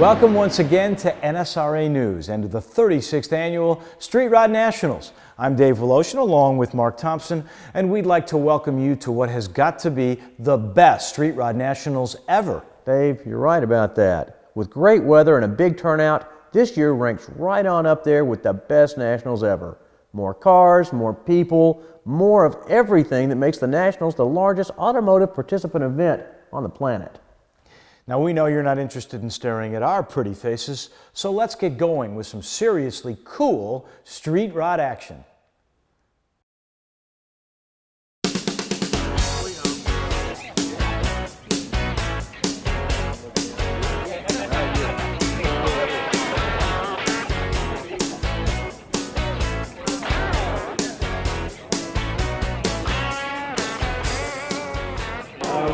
Welcome once again to NSRA News and to the 36th Annual Street Rod Nationals. I'm Dave Voloshin along with Mark Thompson, and we'd like to welcome you to what has got to be the best Street Rod Nationals ever. Dave, you're right about that. With great weather and a big turnout, this year ranks right on up there with the best Nationals ever. More cars, more people, more of everything that makes the Nationals the largest automotive participant event on the planet. Now, we know you're not interested in staring at our pretty faces, so let's get going with some seriously cool street rod action.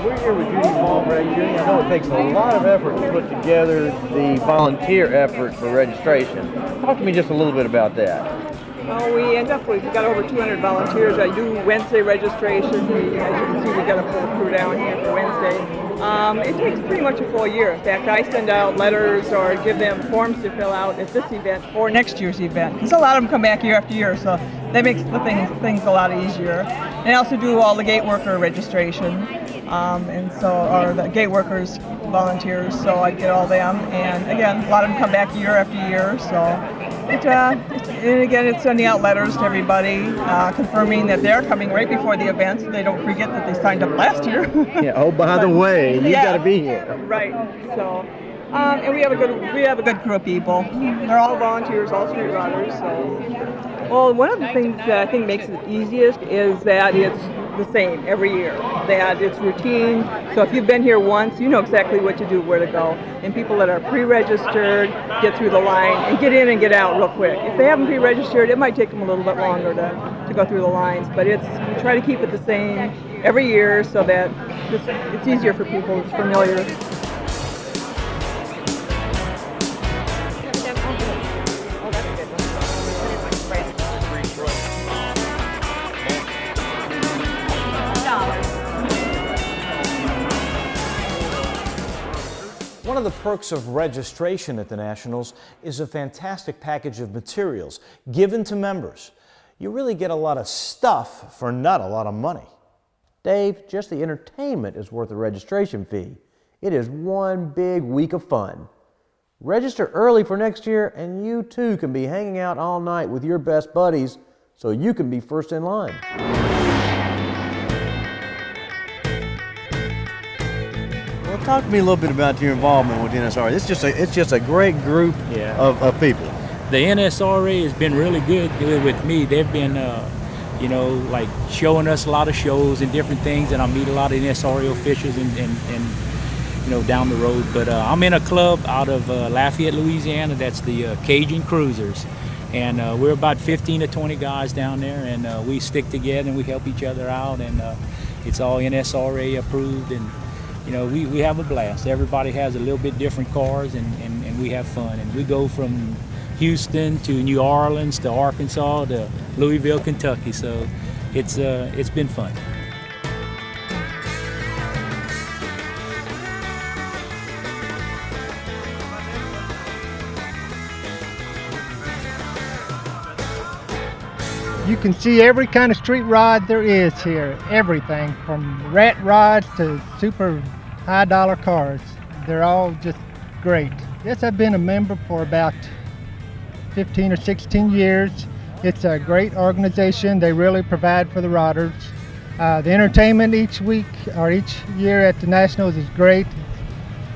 We're here with Judy Malmberg. Judy, I know it takes a lot of effort to put together the volunteer effort for registration. Talk to me just a little bit about that. Well, we've got over 200 volunteers. I do Wednesday registration. As you can see, we got a full crew down here for Wednesday. It takes pretty much a full year. In fact, I send out letters or give them forms to fill out at this event or next year's event, because a lot of them come back year after year, so that makes the things a lot easier. And I also do all the gate worker registration. Or the gate workers, volunteers, so I get all them. And again, a lot of them come back year after year, so and again, it's sending out letters to everybody, confirming that they're coming right before the event, so they don't forget that they signed up last year. Yeah. Oh, by the way, you got to be here. Right. So, and we have a good crew of people. They're all volunteers, all street rodders. So, well, one of the things that I think makes it easiest is that it's the same every year, that it's routine. So if you've been here once, you know exactly what to do, where to go. And people that are pre-registered get through the line and get in and get out real quick. If they haven't pre-registered, it might take them a little bit longer to go through the lines. But we try to keep it the same every year so that it's easier for people. It's familiar. One of the perks of registration at the Nationals is a fantastic package of materials given to members. You really get a lot of stuff for not a lot of money. Dave, just the entertainment is worth the registration fee. It is one big week of fun. Register early for next year and you too can be hanging out all night with your best buddies so you can be first in line. Well, talk to me a little bit about your involvement with NSRA. It's just a great group of people. The NSRA has been really good with me. They've been, like showing us a lot of shows and different things, and I meet a lot of NSRA officials and down the road. But I'm in a club out of Lafayette, Louisiana. That's the Cajun Cruisers, and we're about 15 to 20 guys down there, and we stick together and we help each other out, and it's all NSRA approved, and we have a blast. Everybody has a little bit different cars, and we have fun. And we go from Houston to New Orleans to Arkansas to Louisville, Kentucky. So it's been fun. You can see every kind of street rod there is here. Everything from rat rods to super high dollar cars. They're all just great. Yes, I've been a member for about 15 or 16 years. It's a great organization. They really provide for the rodders. The entertainment each week or each year at the Nationals is great.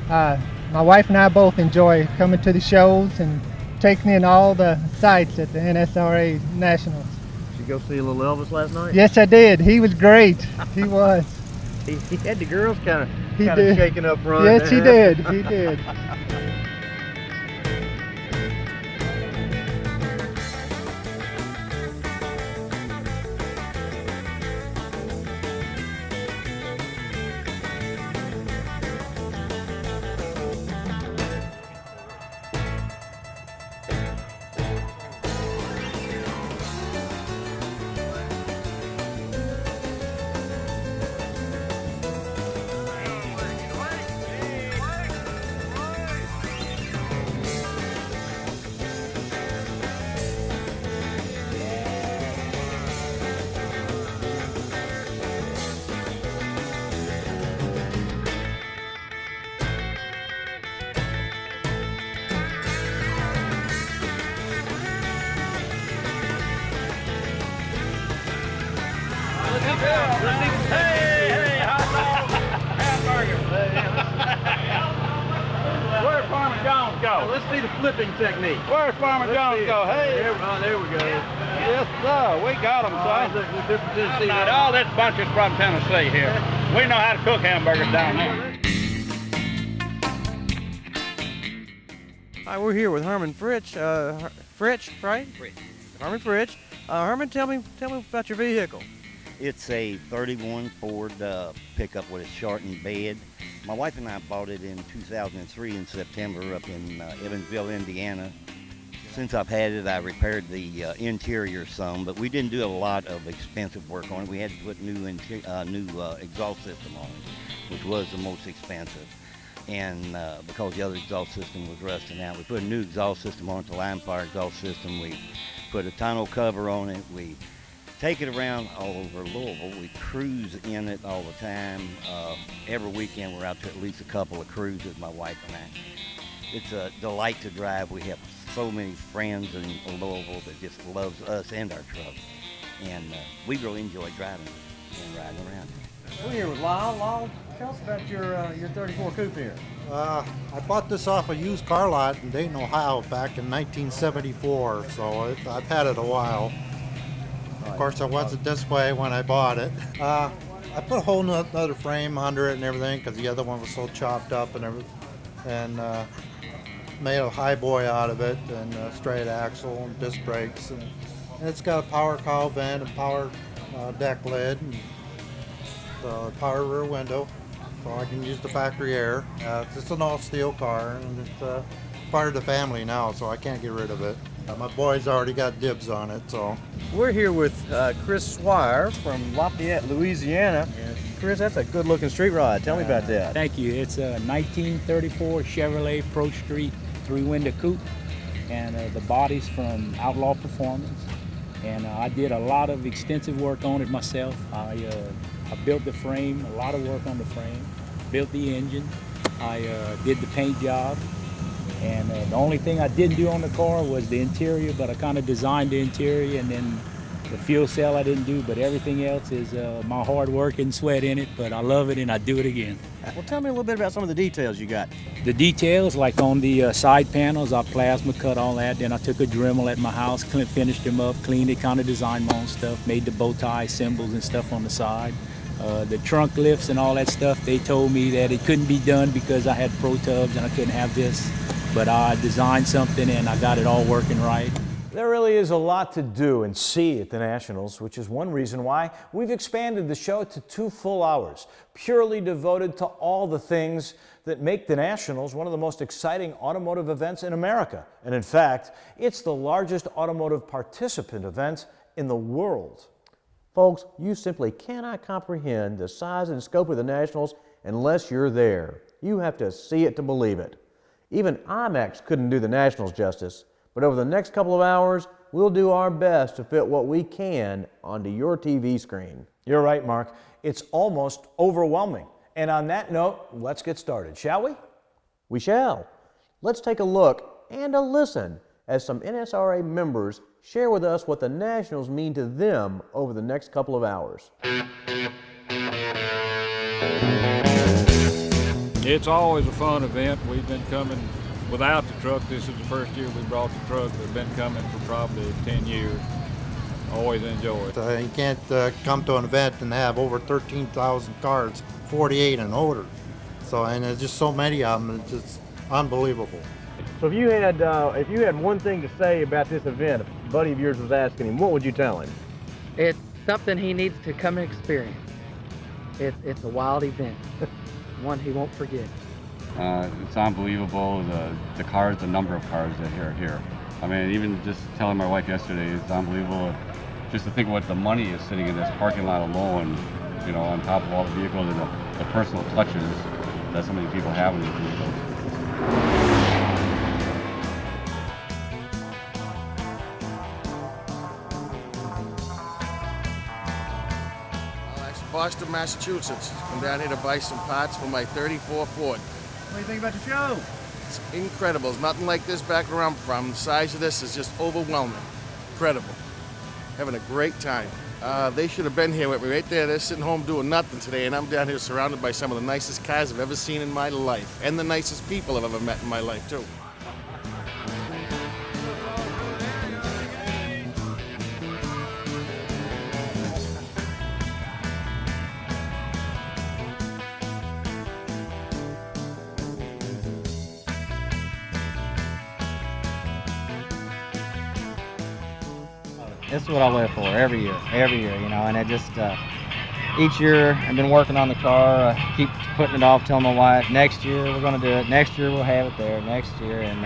My wife and I both enjoy coming to the shows and taking in all the sights at the NSRA Nationals. Did you go see a little Elvis last night? Yes, I did. He was great. He was. He had the girls kind He of did. shaking up front. Yes, he did. He did. Hey, hot dog, hamburger. Where'd Farmer Jones go? Let's see the flipping technique. Where'd Farmer Jones go? Hey. There we go. Yes, sir. We got them, son. Not all this bunch is from Tennessee here. We know how to cook hamburgers down there. Hi, we're here with Herman Fritsch. Fritsch, right? Fritsch. Herman Fritsch. Herman, tell me about your vehicle. It's a 31 Ford pickup with a shortened bed. My wife and I bought it in 2003 in September up in Evansville, Indiana. Since I've had it, I repaired the interior some, but we didn't do a lot of expensive work on it. We had to put new exhaust system on it, which was the most expensive. And because the other exhaust system was rusting out, we put a new exhaust system on it, the line fire exhaust system. We put a tonneau cover on it. We take it around all over Louisville. We cruise in it all the time. Every weekend we're out to at least a couple of cruises, my wife and I. It's a delight to drive. We have so many friends in Louisville that just loves us and our truck. And we really enjoy driving and riding around. We're here with Lyle. Lyle, tell us about your 34 coupe here. I bought this off a used car lot in Dayton, Ohio back in 1974, so I've had it a while. Of course, it wasn't this way when I bought it. I put a whole other frame under it and everything because the other one was so chopped up and everything, and made a high boy out of it, and a straight axle and disc brakes, and it's got a power cowl vent and power deck lid, and the power rear window, so I can use the factory air. It's an all-steel car, and it's part of the family now, so I can't get rid of it. My boys already got dibs on it, so. We're here with Chris Swire from Lafayette, Louisiana. Chris, that's a good-looking street rod. Tell me about that. Thank you. It's a 1934 Chevrolet Pro Street 3-window coupe, and the body's from Outlaw Performance. And I did a lot of extensive work on it myself. I built the frame, a lot of work on the frame, built the engine. I did the paint job. And the only thing I didn't do on the car was the interior, but I kind of designed the interior, and then the fuel cell I didn't do, but everything else is my hard work and sweat in it, but I love it and I do it again. Well, tell me a little bit about some of the details you got. The details, like on the side panels, I plasma cut all that, then I took a Dremel at my house, finished them up, cleaned it, kind of designed my own stuff, made the bow tie symbols and stuff on the side. The trunk lifts and all that stuff, they told me that it couldn't be done because I had Pro Tubs and I couldn't have this. But I designed something and I got it all working right. There really is a lot to do and see at the Nationals, which is one reason why we've expanded the show to 2 full hours, purely devoted to all the things that make the Nationals one of the most exciting automotive events in America. And in fact, it's the largest automotive participant event in the world. Folks, you simply cannot comprehend the size and scope of the Nationals unless you're there. You have to see it to believe it. Even IMAX couldn't do the Nationals justice, but over the next couple of hours, we'll do our best to fit what we can onto your TV screen. You're right, Mark. It's almost overwhelming. And on that note, let's get started, shall we? We shall. Let's take a look and a listen as some NSRA members share with us what the Nationals mean to them over the next couple of hours. It's always a fun event. We've been coming without the truck. This is the first year we brought the truck. We've been coming for probably 10 years. Always enjoy it. You can't come to an event and have over 13,000 cars, 48 and older. So, and there's just so many of them, it's just unbelievable. So if you had one thing to say about this event, if a buddy of yours was asking him, what would you tell him? It's something he needs to come and experience. It's a wild event, one he won't forget. It's unbelievable, the cars, the number of cars that are here. I mean, even just telling my wife yesterday, it's unbelievable just to think what the money is sitting in this parking lot alone, you know, on top of all the vehicles and the personal touches that so many people have in these vehicles. Boston, Massachusetts. I'm down here to buy some parts for my 34 Ford. What do you think about the show? It's incredible. There's nothing like this back where I'm from. The size of this is just overwhelming. Incredible. Having a great time. They should have been here with me right there. They're sitting home doing nothing today, and I'm down here surrounded by some of the nicest cars I've ever seen in my life, and the nicest people I've ever met in my life, too. This is what I live for every year, you know, and it just, each year I've been working on the car, keep putting it off, telling my wife, next year we're going to do it, next year we'll have it there, next year, and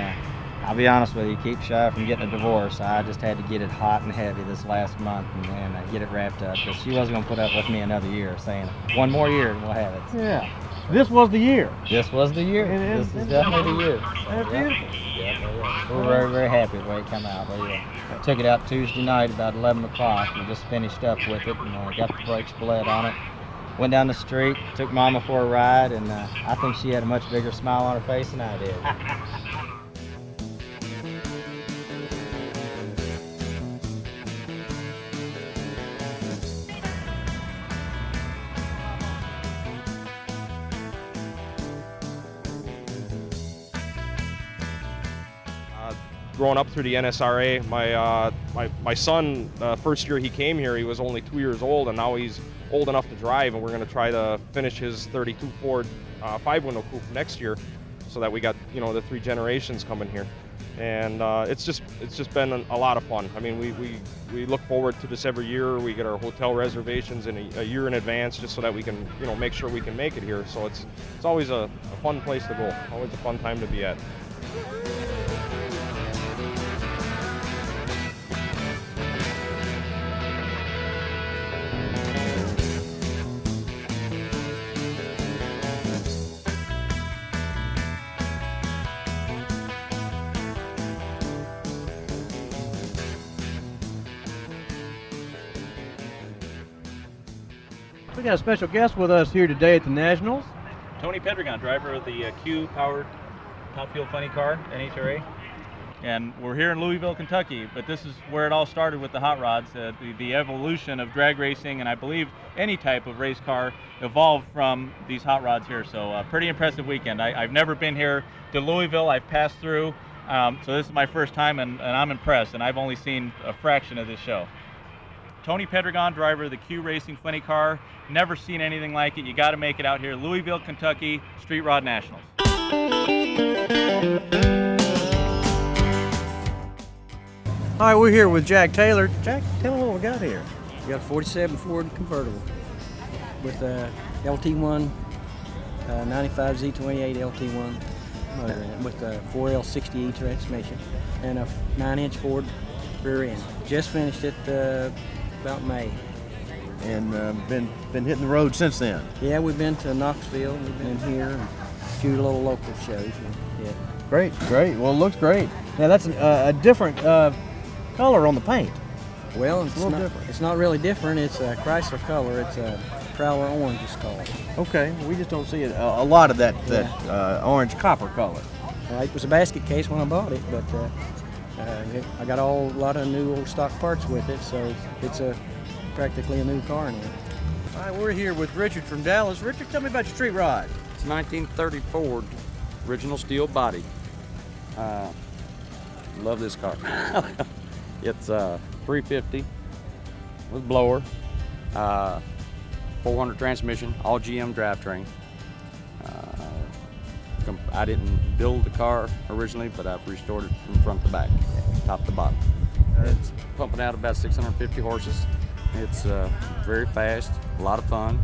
I'll be honest with you, keep shy from getting a divorce. I just had to get it hot and heavy this last month and get it wrapped up, because she wasn't going to put up with me another year, saying, one more year and we'll have it. Yeah. This was the year. This was the year. This is definitely the year. That's beautiful. Yeah. We're very, very happy with the way it came out. I took it out Tuesday night about 11 o'clock and just finished up with it and got the brakes bled on it. Went down the street, took Mama for a ride, and I think she had a much bigger smile on her face than I did. Growing up through the NSRA, my son, first year he came here, he was only 2 years old, and now he's old enough to drive, and we're going to try to finish his 32 Ford 5-window coupe next year, so that we got, you know, the 3 generations coming here, and it's just been a lot of fun. I mean, we look forward to this every year. We get our hotel reservations in a year in advance, just so that we can, you know, make sure we can make it here. So it's always a fun place to go, always a fun time to be at. We got a special guest with us here today at the Nationals. Tony Pedregon, driver of the Q-powered top fuel funny car, NSRA. And we're here in Louisville, Kentucky, but this is where it all started with the hot rods. The evolution of drag racing, and I believe any type of race car, evolved from these hot rods here. So pretty impressive weekend. I've never been here to Louisville. I've passed through, so this is my first time, and I'm impressed, and I've only seen a fraction of this show. Tony Pedregon, driver of the Q Racing funny car. Never seen anything like it. You got to make it out here. Louisville, Kentucky, Street Rod Nationals. All right, we're here with Jack Taylor. Jack, tell me what we got here. We got a 47 Ford convertible with a LT1 95 Z28 LT1 motor in it with a 4L60E transmission and a 9-inch Ford rear end. Just finished it about May. And been hitting the road since then. Yeah, we've been to Knoxville, we've been here, and a few little local shows. Yeah. Great. Well, it looks great. Now that's a different color on the paint. Well, it's a little different. It's not really different. It's a Chrysler color. It's a Prowler orange, it's called. Okay, we just don't see it a lot of that orange copper color. It was a basket case when I bought it, but I got a lot of new old stock parts with it, so it's practically a new car now. All right, we're here with Richard from Dallas. Richard, tell me about your street rod. It's 1930 Ford, original steel body. Love this car. It's 350 with blower, 400 transmission, all GM drivetrain. I didn't build the car originally, but I've restored it from front to back, top to bottom. It's pumping out about 650 horses. It's very fast, a lot of fun,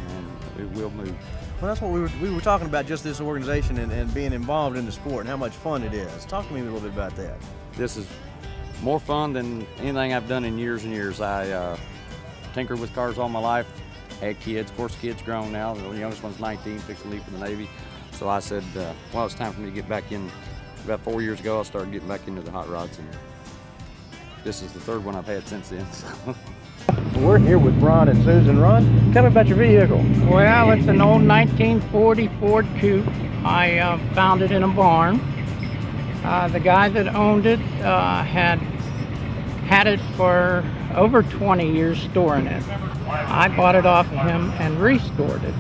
and it will move. Well, that's what we were talking about, just this organization and being involved in the sport and how much fun it is. Talk to me a little bit about that. This is more fun than anything I've done in years and years. I tinkered with cars all my life, had kids. Of course, kids grown now. The youngest one's 19, fixing to leave for the Navy. So I said, well, it's time for me to get back in. About 4 years ago, I started getting back into the hot rods, and this is the third one I've had since then. So. We're here with Ron and Susan. Ron, tell me about your vehicle. Well, it's an old 1940 Ford Coupe. I found it in a barn. The guy that owned it had it for over 20 years storing it. I bought it off of him and restored it.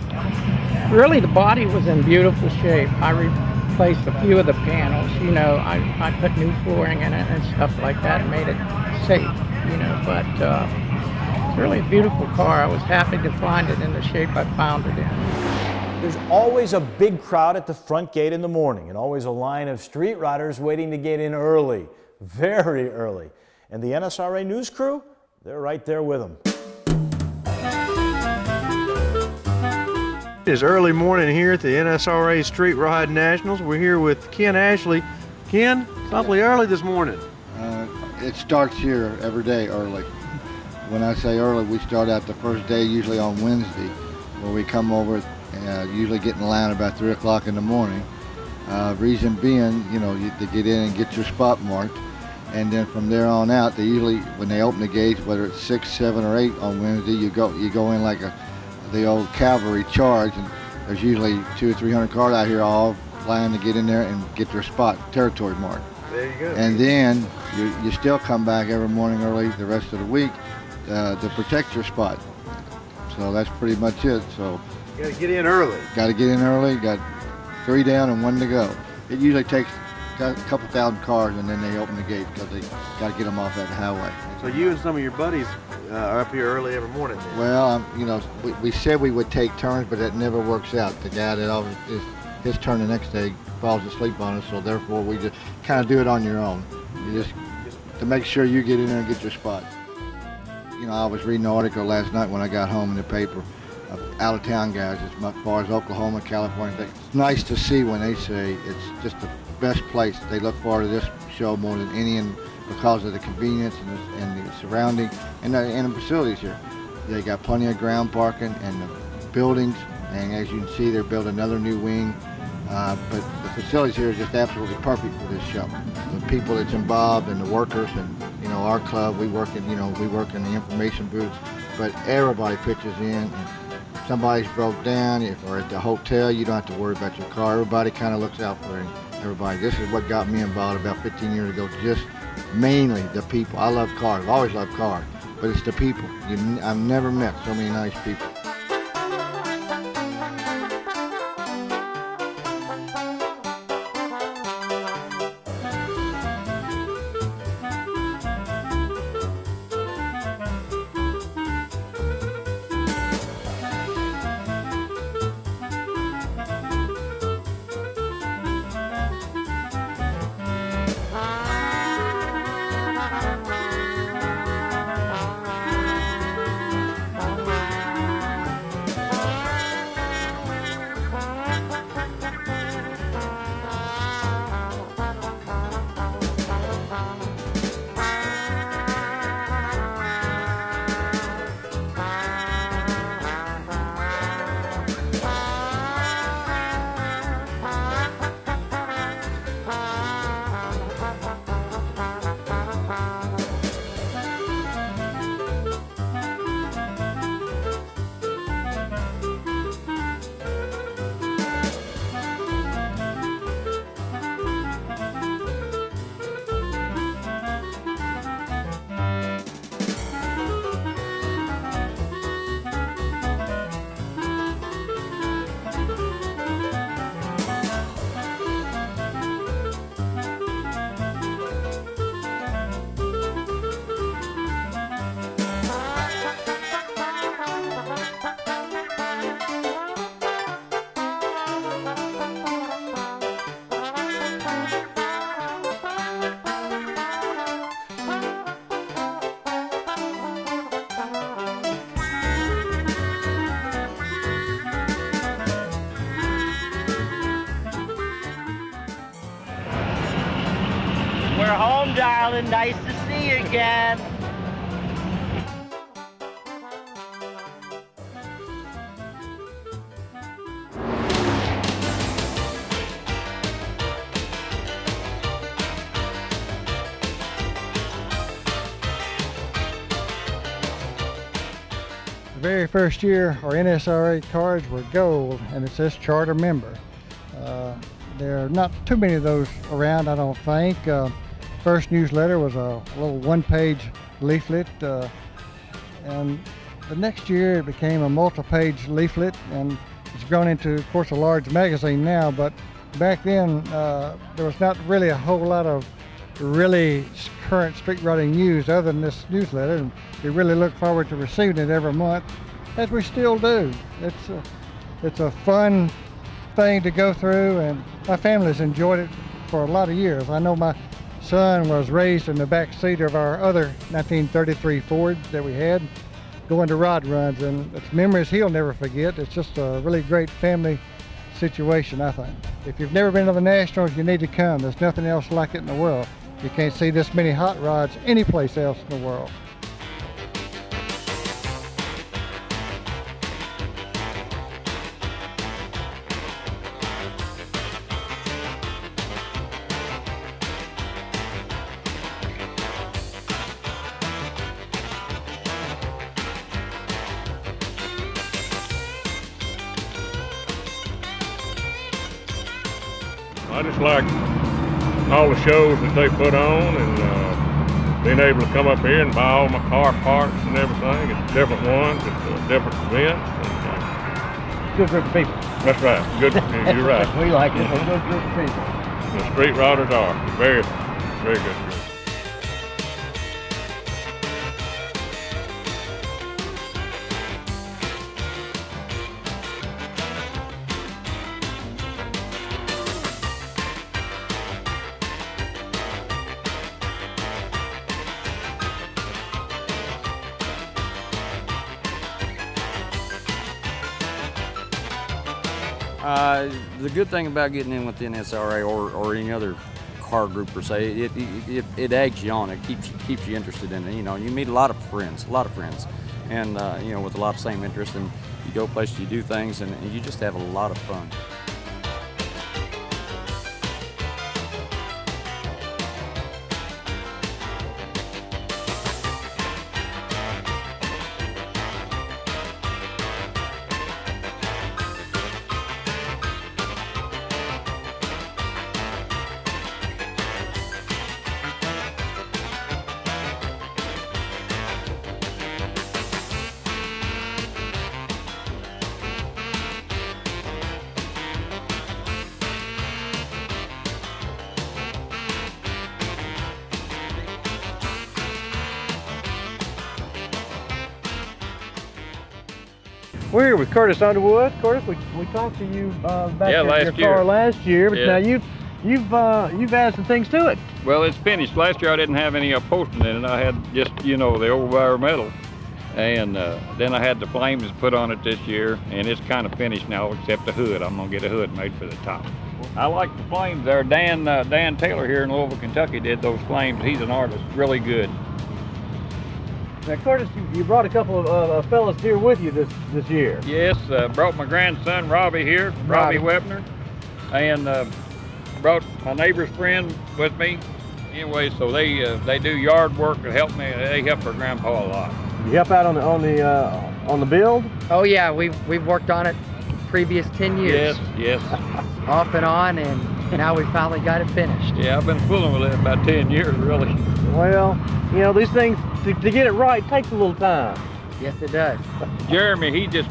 Really, the body was in beautiful shape. I replaced a few of the panels. You know, I put new flooring in it and stuff like that and made it safe, you know, but it's really a beautiful car. I was happy to find it in the shape I found it in. There's always a big crowd at the front gate in the morning and always a line of street riders waiting to get in early, very early. And the NSRA news crew, they're right there with them. It is early morning here at the NSRA Street Ride Nationals. We're here with Ken Ashley. Ken, it's awfully early this morning. It starts here every day early. When I say early, we start out the first day usually on Wednesday, where we come over, usually get in line about 3 o'clock in the morning. Reason being, you know, to get in and get your spot marked. And then from there on out, they usually, when they open the gates, whether it's 6, 7, or 8 on Wednesday, you go in like the old cavalry charge, and there's usually 200 or 300 cars out here all flying to get in there and get their spot territory marked. There you go. And then you still come back every morning early the rest of the week to protect your spot. So that's pretty much it. So You got to get in early. Got to get in early. Got 3 down and 1 to go. It usually takes a couple thousand cars, and then they open the gate because they got to get them off that highway. So you and some of your buddies are up here early every morning then? Well, you know, we said we would take turns, but that never works out. The guy that always his turn the next day falls asleep on us, so therefore we just kind of do it on your own. You just to make sure you get in there and get your spot. You know, I was reading an article last night when I got home in the paper of out-of-town guys as far as Oklahoma, California. It's nice to see when they say it's just the best place. They look forward to this show more than any, because of the convenience and the surrounding and the facilities here. They got plenty of ground parking and the buildings, and as you can see, they're building another new wing. But the facilities here is just absolutely perfect for this show. The people that's involved and the workers, and you know, our club, we work in the information booths, but everybody pitches in. And if somebody's broke down, or at the hotel, you don't have to worry about your car. Everybody kind of looks out for everybody. This is what got me involved about 15 years ago, just mainly the people. I love cars, I've always loved cars, but it's the people. I've never met so many nice people. We're home, darling. Nice to see you again. The very first year our NSRA cards were gold, and it says charter member. There are not too many of those around, I don't think. First newsletter was a little one-page leaflet, and the next year it became a multi-page leaflet, and it's grown into, of course, a large magazine now. But back then, there was not really a whole lot of really current street riding news other than this newsletter, and we really look forward to receiving it every month, as we still do. It's a fun thing to go through, and my family's enjoyed it for a lot of years. I know my son was raised in the back seat of our other 1933 Ford that we had, going to rod runs, and it's memories he'll never forget. It's just a really great family situation, I think. If you've never been to the Nationals, you need to come. There's nothing else like it in the world. You can't see this many hot rods anyplace else in the world. I just like all the shows that they put on, and being able to come up here and buy all my car parts and everything at different ones, at different events. And, Good group of people. That's right. Good. You're right. We like it. A good group of people. The street riders are very, very good group. The good thing about getting in with the NSRA or any other car group per se, it eggs you on. It keeps you interested in it. You know, you meet a lot of friends, and you know, with a lot of same interest, and you go places, you do things, and you just have a lot of fun. We're here with Curtis Underwood. Curtis, we talked to you about your car last year, but now you've added some things to it. Well, it's finished. Last year I didn't have any upholstering in it. I had just, you know, the old wire metal. And then I had the flames put on it this year, and it's kind of finished now except the hood. I'm going to get a hood made for the top. I like the flames there. Dan Taylor here in Louisville, Kentucky did those flames. He's an artist, really good. Now, Curtis, you brought a couple of fellas here with you this year. Yes, brought my grandson Robbie here, Robbie Webner, and brought my neighbor's friend with me. Anyway, so they do yard work to help me. They help our grandpa a lot. You help out on the build? Oh yeah, we've worked on it previous 10 years. Yes. Off and on, and now we finally got it finished. Yeah, I've been fooling with it about 10 years, really. Well, you know, these things, to get it right, takes a little time. Yes, it does. Jeremy, he's just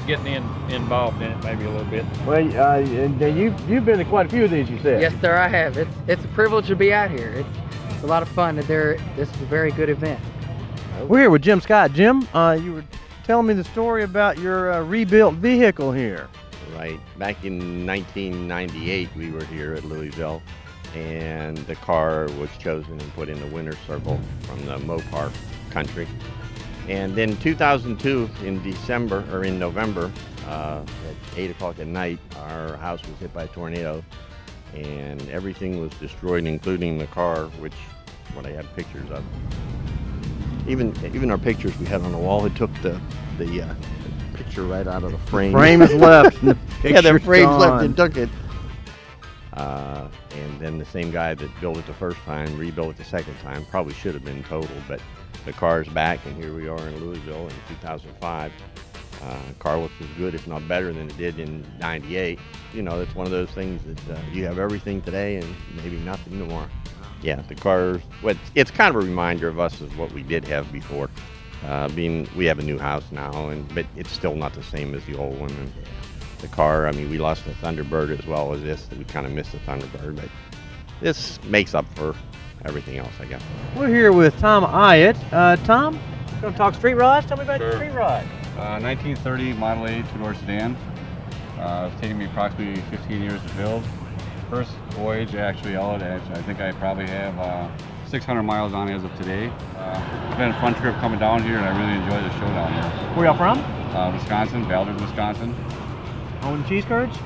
getting involved in it maybe a little bit. Well, you've been to quite a few of these, you said. Yes, sir, I have. It's a privilege to be out here. It's a lot of fun. This is a very good event. We're here with Jim Scott. Jim, you were telling me the story about your rebuilt vehicle here. Right. Back in 1998, we were here at Louisville, and the car was chosen and put in the winner's circle from the Mopar country. And then 2002, in November, at 8 o'clock at night, our house was hit by a tornado, and everything was destroyed, including the car, which what I have pictures of. Even our pictures we had on the wall, it took the picture right out of the frame. The frame is left. Yeah, the frame's left and took it. And then the same guy that built it the first time rebuilt it the second time. Probably should have been total, but the car's back, and here we are in Louisville in 2005. Car looks as good, if not better, than it did in '98. You know, it's one of those things that you have everything today and maybe nothing tomorrow. Yeah, the cars, it's kind of a reminder of us of what we did have before. We have a new house now, but it's still not the same as the old one. And the car, I mean, we lost the Thunderbird as well as this. We kind of missed the Thunderbird, but this makes up for everything else, I guess. We're here with Tom Hyatt. Tom, going to talk street rods? Tell me about your street rod. 1930 Model A two-door sedan. It's taken me approximately 15 years to build. First voyage, actually, I think I probably have 600 miles on it as of today. It's been a fun trip coming down here, and I really enjoy the show down here. Where y'all from? Wisconsin, Baldwin, Wisconsin. Oh, and cheese curds?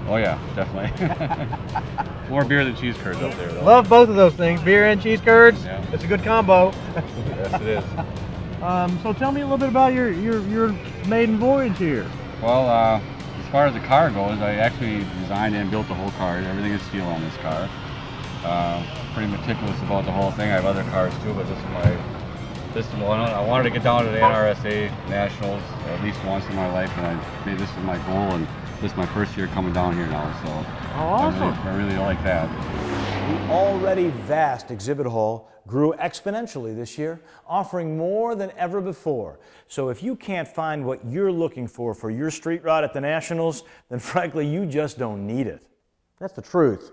Oh yeah, definitely. More beer than cheese curds up there, though. Love both of those things, beer and cheese curds. Yeah. It's a good combo. Yes, it is. So tell me a little bit about your maiden voyage here. Well, as far as the car goes, I actually designed and built the whole car. Everything is steel on this car. Pretty meticulous about the whole thing. I have other cars too, but this is one. I wanted to get down to the NRSA Nationals at least once in my life, and I made this is my goal, and this is my first year coming down here now, so awesome. I really like that. The already vast exhibit hall grew exponentially this year, offering more than ever before. So if you can't find what you're looking for your street rod at the Nationals, then frankly, you just don't need it. That's the truth.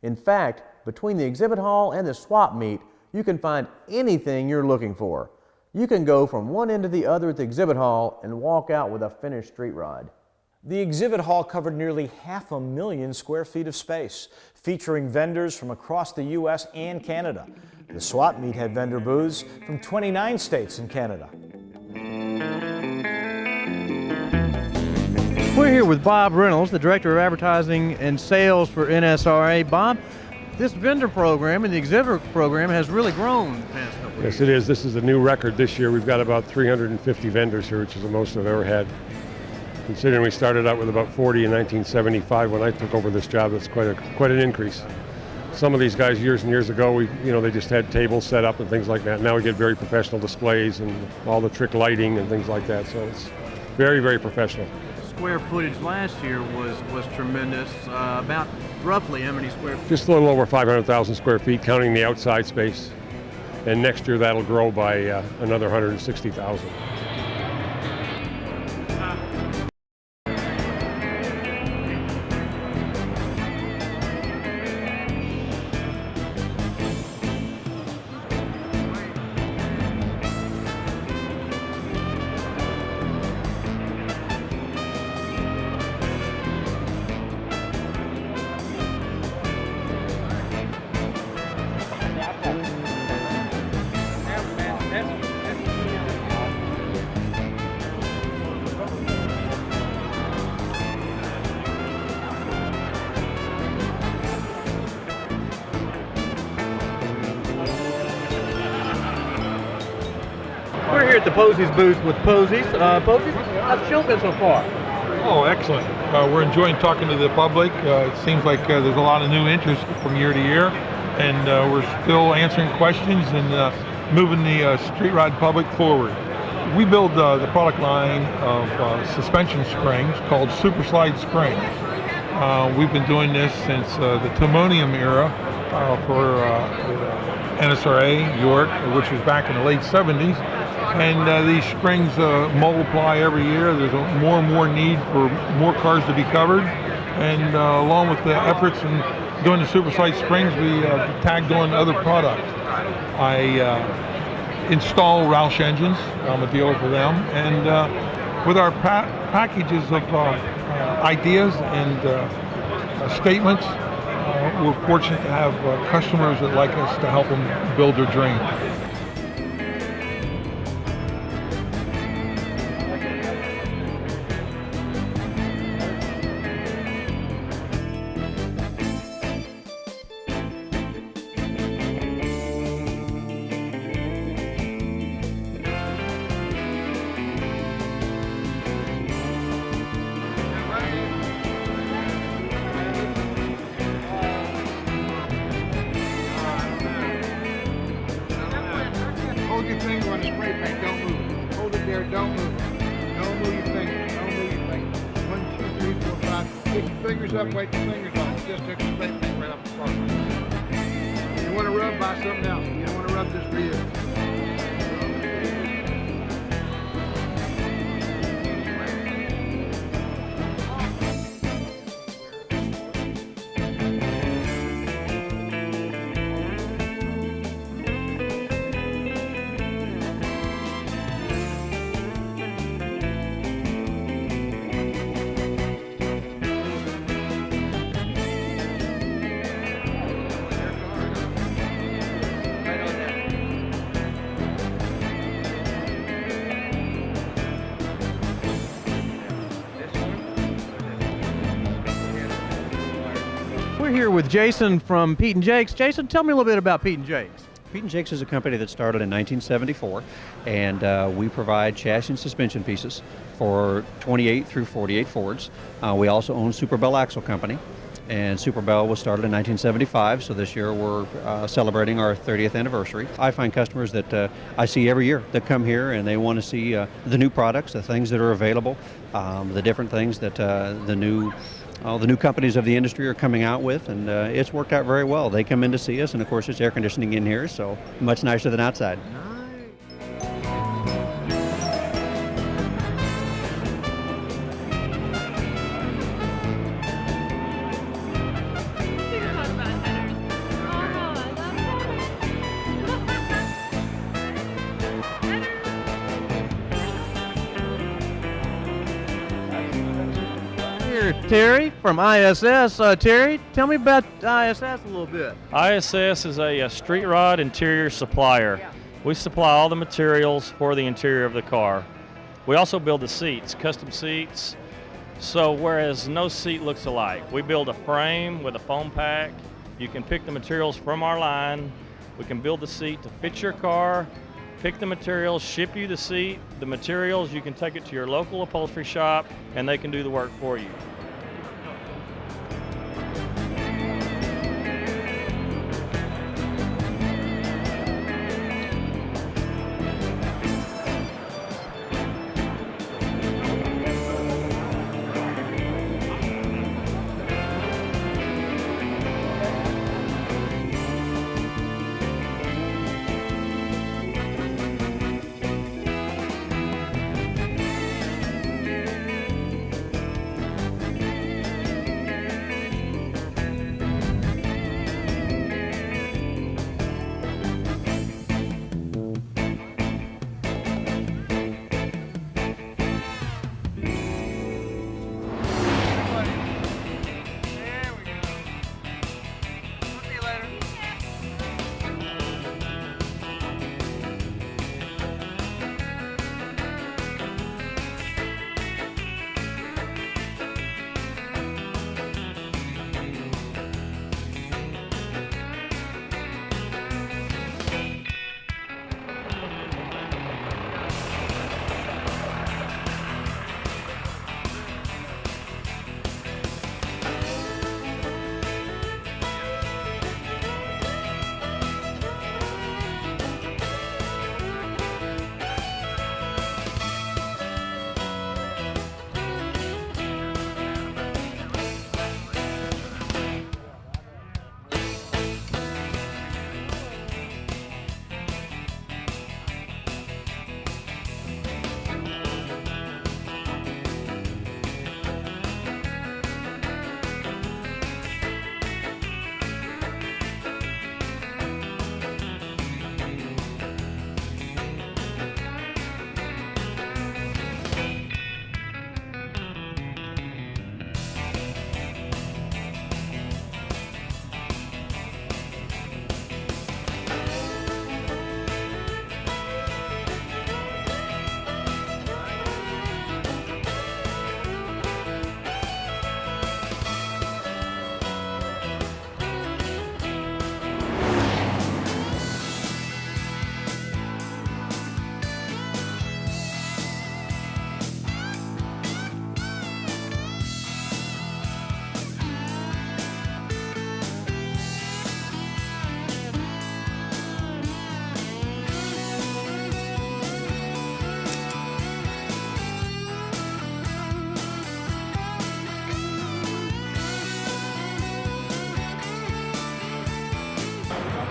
In fact, between the exhibit hall and the swap meet, you can find anything you're looking for. You can go from one end to the other at the exhibit hall and walk out with a finished street rod. The exhibit hall covered nearly 500,000 square feet of space, featuring vendors from across the U.S. and Canada. The swap meet had vendor booths from 29 states and Canada. We're here with Bob Reynolds, the Director of Advertising and Sales for NSRA. Bob, this vendor program and the exhibitor program has really grown the past couple of years. Yes, it is. This is a new record this year. We've got about 350 vendors here, which is the most I've ever had. Considering we started out with about 40 in 1975 when I took over this job, that's quite an increase. Some of these guys years and years ago, they just had tables set up and things like that. Now we get very professional displays and all the trick lighting and things like that. So it's very, very professional. Square footage last year was tremendous. About roughly how many square feet? Just a little over 500,000 square feet, counting the outside space. And next year that'll grow by another 160,000. We're here at the Posey's booth with Posey's. Posey's, how's the show been so far? Oh, excellent. We're enjoying talking to the public. It seems like there's a lot of new interest from year to year, and we're still answering questions and moving the street rod public forward. We build the product line of suspension springs called Super Slide Springs. We've been doing this since the Timonium era for NSRA, York, which was back in the late 70s. And these springs multiply every year. There's more and more need for more cars to be covered. And along with the efforts in doing the Super Slide Springs, we tagged on other products. I install Roush engines. I'm a dealer for them. And with our packages of ideas and statements, we're fortunate to have customers that like us to help them build their dream. Hold your finger on the spray paint, don't move it. Hold it there, don't move it. Don't move your finger, don't move your finger. 1, 2, 3, 4, 5. Pick your fingers up, wipe your fingers off. Just took the spray paint right off the front. You want to rub, buy something else. You don't want to rub this rib. We're here with Jason from Pete and Jake's. Jason, tell me a little bit about Pete and Jake's. Pete and Jake's is a company that started in 1974, and we provide chassis and suspension pieces for 28 through 48 Fords. We also own Super Bell Axle Company, and Super Bell was started in 1975, so this year we're celebrating our 30th anniversary. I find customers that I see every year that come here and they want to see the new products, the things that are available, the different things that the new companies of the industry are coming out with, and it's worked out very well. They come in to see us, and of course it's air conditioning in here, so much nicer than outside. Terry from ISS. Terry, tell me about ISS a little bit. ISS is a street rod interior supplier. We supply all the materials for the interior of the car. We also build the seats, custom seats. So whereas no seat looks alike, we build a frame with a foam pack. You can pick the materials from our line. We can build the seat to fit your car, pick the materials, ship you the seat, the materials. You can take it to your local upholstery shop and they can do the work for you.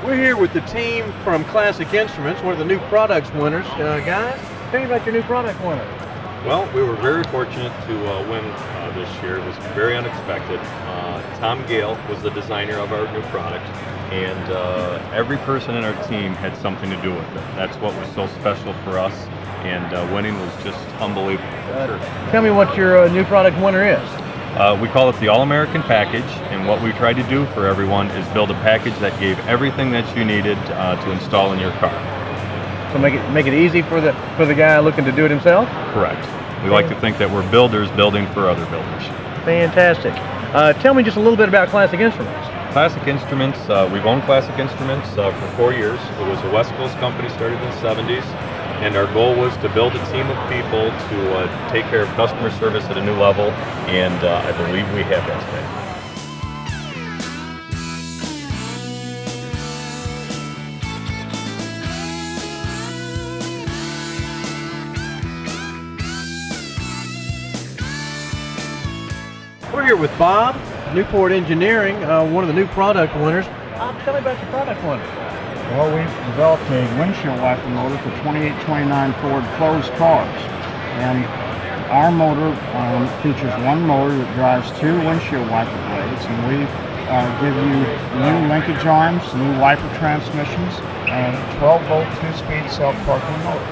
We're here with the team from Classic Instruments, one of the new products winners. Guys, tell me about your new product winner. Well, we were very fortunate to win this year. It was very unexpected. Tom Gale was the designer of our new product, and every person in our team had something to do with it. That's what was so special for us, and winning was just unbelievable. Sure. Tell me what your new product winner is. We call it the All-American Package, and what we tried to do for everyone is build a package that gave everything that you needed to install in your car. So make it easy for the guy looking to do it himself? Correct. We like to think that we're builders building for other builders. Fantastic. Tell me just a little bit about Classic Instruments. Classic Instruments, we've owned Classic Instruments for 4 years. It was a West Coast company, started in the 70s, and our goal was to build a team of people to take care of customer service at a new level, and I believe we have that today. We're here with Bob, Newport Engineering, one of the new product winners. Bob, tell me about your product winner. Well, we developed a windshield wiper motor for 2829 Ford closed cars. And our motor features one motor that drives 2 windshield wiper blades, and we give you new linkage arms, new wiper transmissions, and 12-volt 2-speed self-parking motor.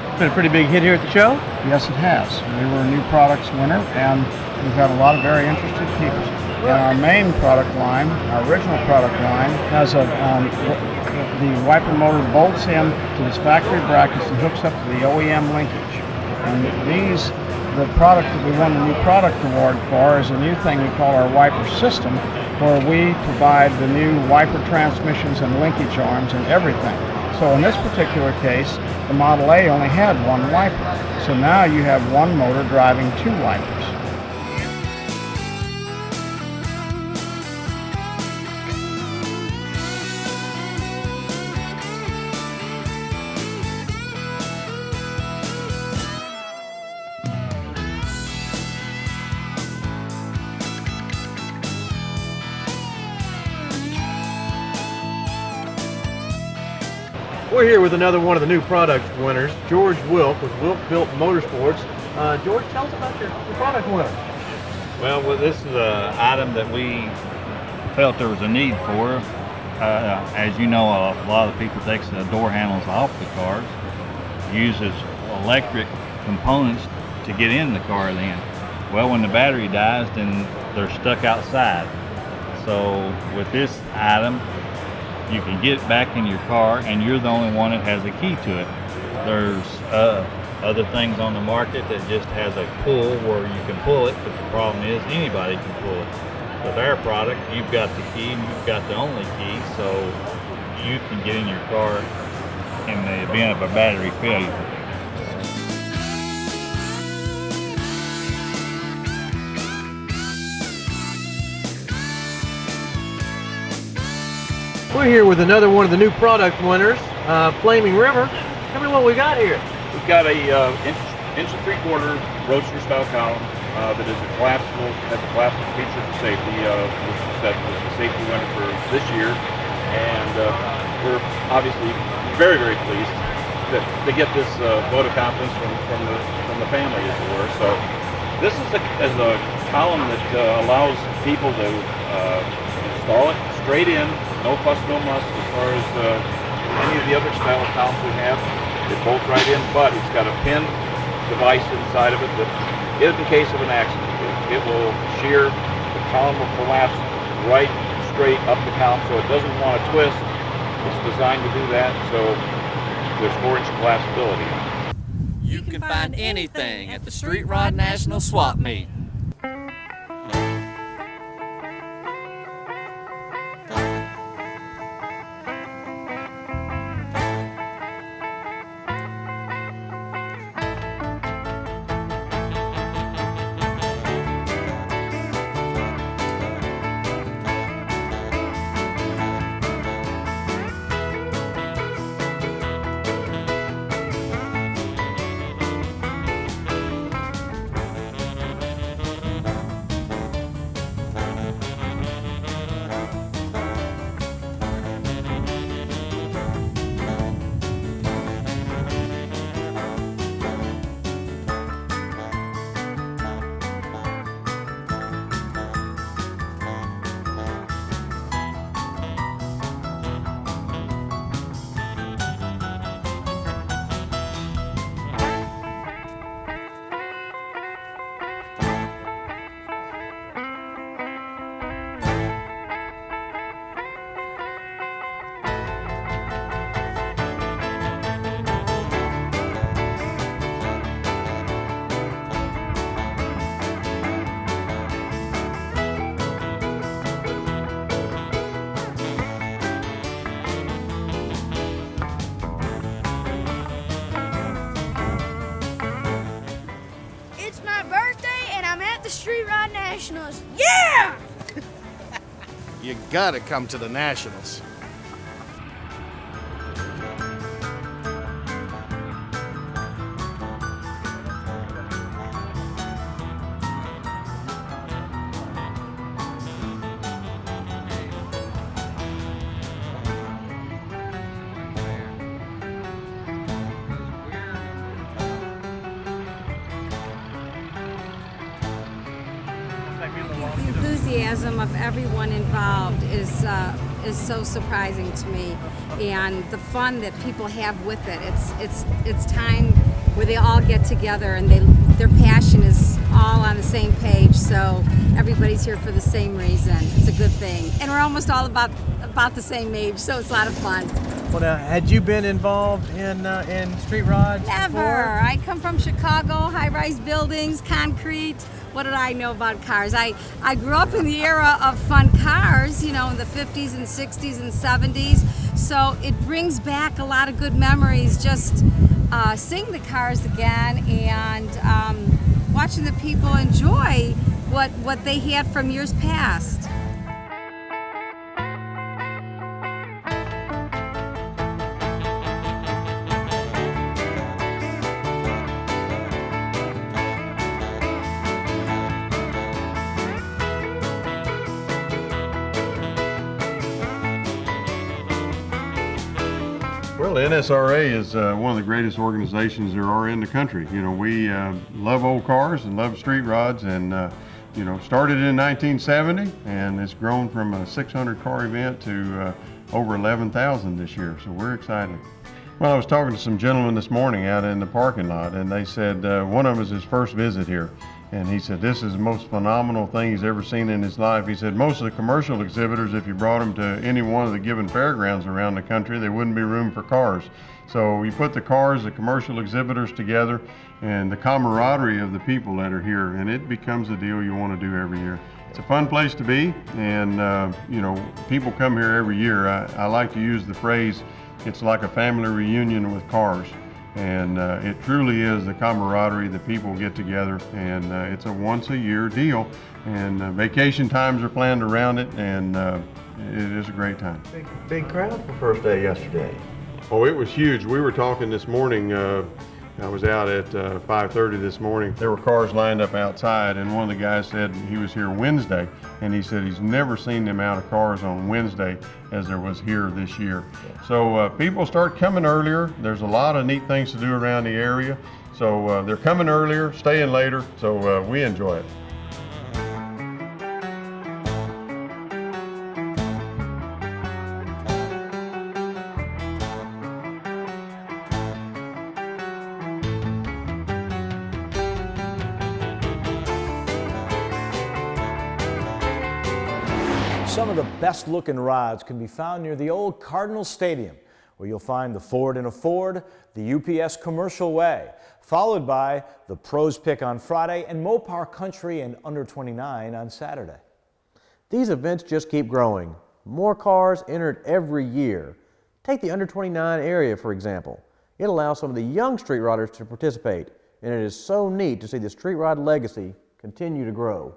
It's been a pretty big hit here at the show? Yes, it has. We were a new products winner, and we've had a lot of very interested people. And our main product line, our original product line, has the wiper motor bolts in to this factory brackets and hooks up to the OEM linkage. And the product that we won the new product award for is a new thing we call our wiper system, where we provide the new wiper transmissions and linkage arms and everything. So in this particular case, the Model A only had one wiper. So now you have one motor driving 2 wipers. We're here with another one of the new product winners, George Wilk with Wilk Built Motorsports. George, tell us about your product winner. Well, this is an item that we felt there was a need for. As you know, a lot of people takes the door handles off the cars, uses electric components to get in the car then. Well, when the battery dies, then they're stuck outside. So with this item, you can get back in your car, and you're the only one that has a key to it. There's other things on the market that just has a pull where you can pull it, but the problem is anybody can pull it. With our product, you've got the key and you've got the only key, so you can get in your car in the event of a battery failure. We're here with another one of the new product winners, Flaming River. Tell me what we got here. We've got a inch and 3/4 roadster style column that is a collapsible, has a collapsible feature for safety, which was the safety winner for this year. And we're obviously very, very pleased to get this vote of confidence from the family, as it were. So this is a column that allows people to install it straight in, no fuss, no muss, as far as any of the other style of columns we have. It bolts right in, but it's got a pin device inside of it that, in case of an accident, it will shear, the column will collapse right straight up the column, so it doesn't want to twist. It's designed to do that, so there's 4-inch collapsibility. You can find anything at the Street Rod National Swap Meet. cars. Yeah! You gotta come to the Nationals. The enthusiasm of everyone involved is so surprising to me, and the fun that people have with it. It's time where they all get together and their passion is all on the same page. So everybody's here for the same reason. It's a good thing, and we're almost all about the same age, so it's a lot of fun. Well, now, had you been involved in street rides Never. before? I come from Chicago, high-rise buildings, concrete. What did I know about cars? I grew up in the era of fun cars, you know, in the 50s and 60s and 70s. So it brings back a lot of good memories, just seeing the cars again and watching the people enjoy what they had from years past. Well, the NSRA is one of the greatest organizations there are in the country. You know, we love old cars and love street rods, and you know, started in 1970, and it's grown from a 600 car event to over 11,000 this year. So we're excited. Well, I was talking to some gentlemen this morning out in the parking lot, and they said one of them is his first visit here. And he said this is the most phenomenal thing he's ever seen in his life. He said most of the commercial exhibitors, if you brought them to any one of the given fairgrounds around the country, there wouldn't be room for cars. So you put the cars, the commercial exhibitors together, and the camaraderie of the people that are here, and it becomes a deal you want to do every year. It's a fun place to be, and you know, people come here every year. I like to use the phrase, it's like a family reunion with cars. And it truly is the camaraderie that people get together, and it's a once-a-year deal, and vacation times are planned around it, and it is a great time. Big crowd for first day yesterday. Oh, it was huge. We were talking this morning, I was out at 5:30 this morning. There were cars lined up outside, and one of the guys said he was here Wednesday, and he said he's never seen the amount of cars on Wednesday as there was here this year. So people start coming earlier. There's a lot of neat things to do around the area. So they're coming earlier, staying later, so we enjoy it. Some of the best looking rods can be found near the old Cardinal Stadium, where you'll find the Ford in a Ford, the UPS Commercial Way, followed by the Pros Pick on Friday and Mopar Country and Under 29 on Saturday. These events just keep growing. More cars entered every year. Take the Under 29 area, for example. It allows some of the young street riders to participate, and it is so neat to see the street rod legacy continue to grow.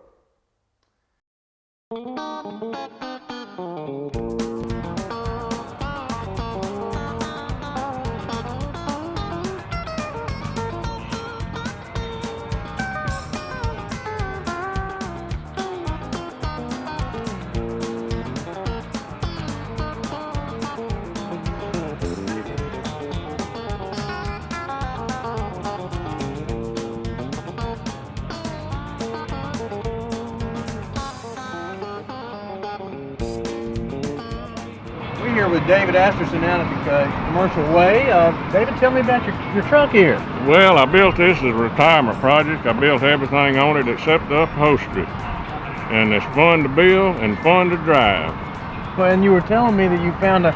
We're here with David Asterson out at the Commercial Way. David, tell me about your truck here. Well, I built this as a retirement project. I built everything on it except the upholstery. And it's fun to build and fun to drive. Well, and you were telling me that you found a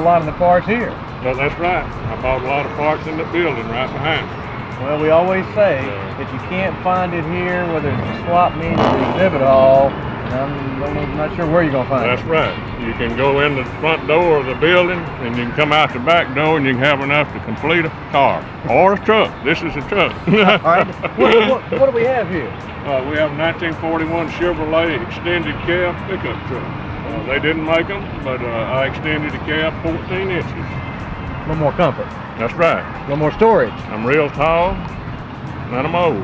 lot of the parts here. So that's right. I bought a lot of parts in the building right behind me. Well, we always say that you can't find it here, whether it's a swap meet or the exhibit hall, I'm not sure where you're going to find That's it. right. You can go in the front door of the building, and you can come out the back door, and you can have enough to complete a car or a truck. This is a truck. All right. What do we have here? We have a 1941 Chevrolet extended cab pickup truck. They didn't make them, but I extended the cab 14 inches. A little more comfort. That's right. A little more storage. I'm real tall, and I'm old.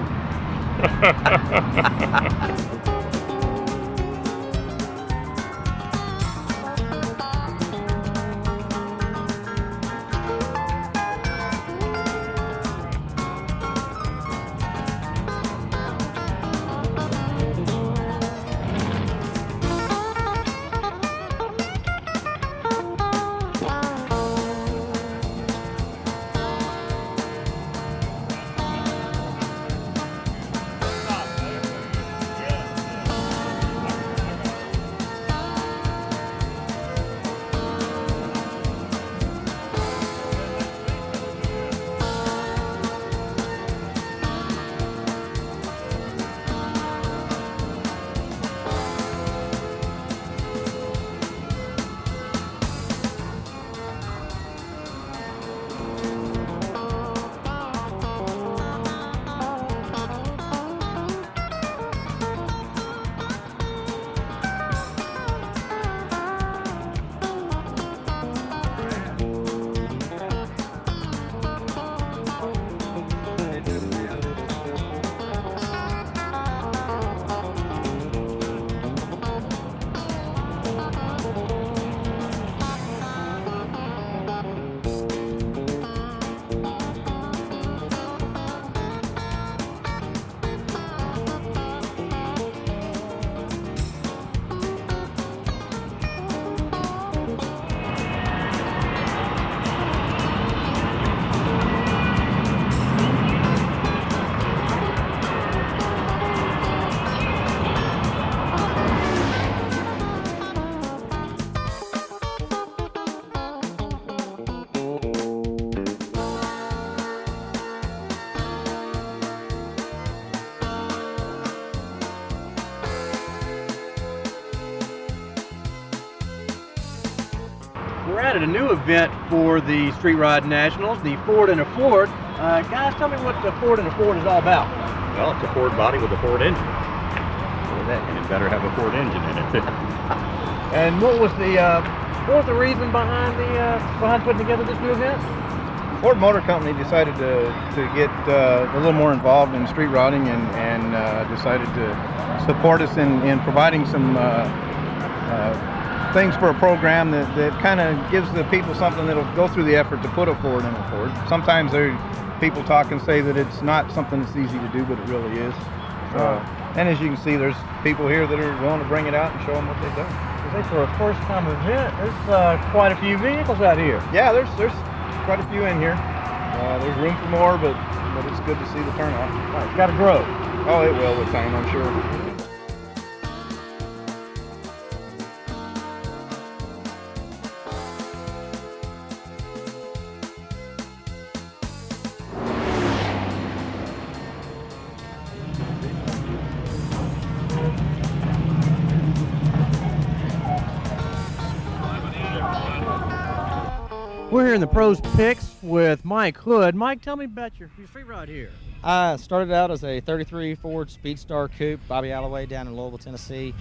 We're at a new event for the Street Rod Nationals, the Ford and a Ford. Guys, tell me what the Ford and a Ford is all about. Well, it's a Ford body with a Ford engine. And it better have a Ford engine in it. And what was the reason behind putting together this new event? Ford Motor Company decided to get a little more involved in street rodding and decided to support us in providing some things for a program that kind of gives the people something that'll go through the effort to put a Ford in a Ford. Sometimes people talk and say that it's not something that's easy to do, but it really is. And as you can see, there's people here that are willing to bring it out and show them what they've done. For a first-time event, there's quite a few vehicles out here. Yeah, there's quite a few in here. There's room for more, but it's good to see the turnout. Right, it's got to grow. Oh, it will with time, I'm sure. We're here in the Pros Picks with Mike Hood. Mike, tell me about your street rod here. I started out as a 33 Ford Speedstar Coupe. Bobby Alloway down in Louisville, Tennessee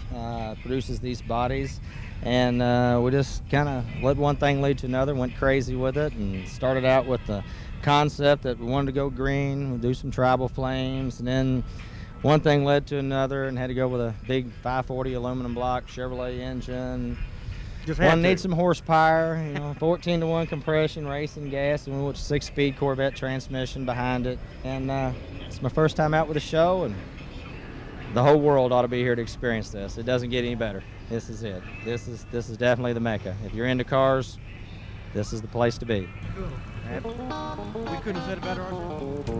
produces these bodies. And we just kind of let one thing lead to another, went crazy with it, and started out with the concept that we wanted to go green, we'd do some tribal flames, and then one thing led to another and had to go with a big 540 aluminum block Chevrolet engine. One needs some horsepower, 14-to-1 compression, racing gas, and we went 6-speed Corvette transmission behind it. And it's my first time out with a show, and the whole world ought to be here to experience this. It doesn't get any better. This is it. This is definitely the Mecca. If you're into cars, this is the place to be. Cool. We couldn't have said it better ourselves.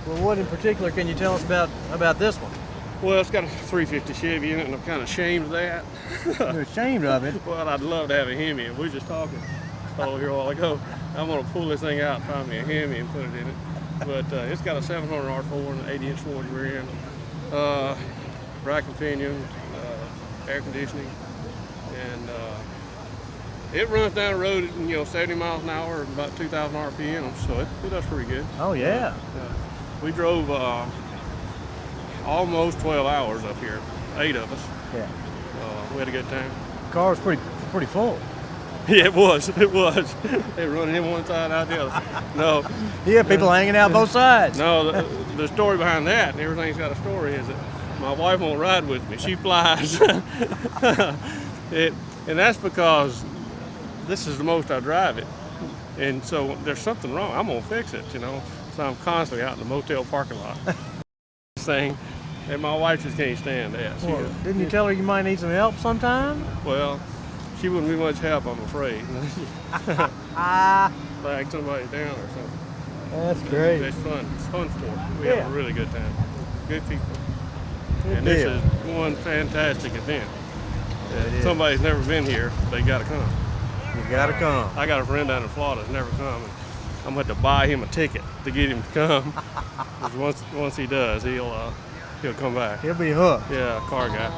Well, what in particular can you tell us about this one? Well, it's got a 350 Chevy in it, and I'm kind of ashamed of that. You're ashamed of it? Well, I'd love to have a Hemi. We were just talking here a while ago. I'm going to pull this thing out, find me a Hemi, and put it in it. But it's got a 700 R4 and an 80-inch forged rear end, rack and pinion, air conditioning, and it runs down the road at 70 miles an hour, about 2,000 RPM, so it does pretty good. Oh yeah. We drove almost 12 hours up here, 8 of us. Yeah. We had a good time. The car was pretty full. Yeah, it was. They were running in one side, out the other. No. Yeah, people hanging out both sides. No, the story behind that, and everything's got a story, is that my wife won't ride with me. She flies. And that's because this is the most I drive it. And so there's something wrong. I'm going to fix it, So I'm constantly out in the motel parking lot. Thing. And my wife just can't stand that. Well, didn't you tell her you might need some help sometime? Well, she wouldn't be much help, I'm afraid. Flag somebody down or something. That's great. It's fun. It's fun sport. We Yeah. have a really good time. Good people. Good and deal. This is one fantastic event. If somebody's never been here, they got to come. You got to come. I got a friend down in Florida that's never come. And I'm going to have to buy him a ticket to get him to come. 'Cause once he does, he'll come back. He'll be hooked. Yeah, car guy.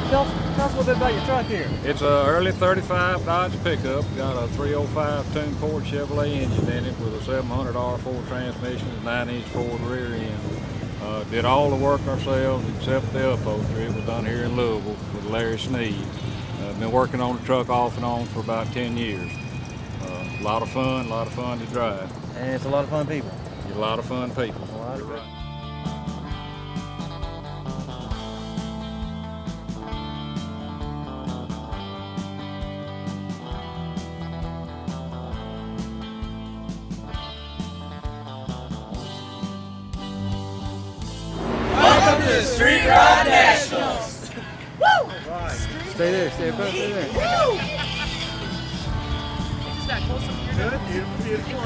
Tell us a little bit about your truck here. It's a early 35 Dodge pickup. Got a 305 tuned Ford Chevrolet engine in it with a 700 R4 transmission and 9-inch Ford rear end. Did all the work ourselves except the upholstery. It was done here in Louisville with Larry Sneed. Been working on the truck off and on for about 10 years. A lot of fun to drive. And it's a lot of fun people. A lot of fun people. Welcome to the Street Rod Nationals! Woo! Stay there, stay there. Woo! Good, beautiful.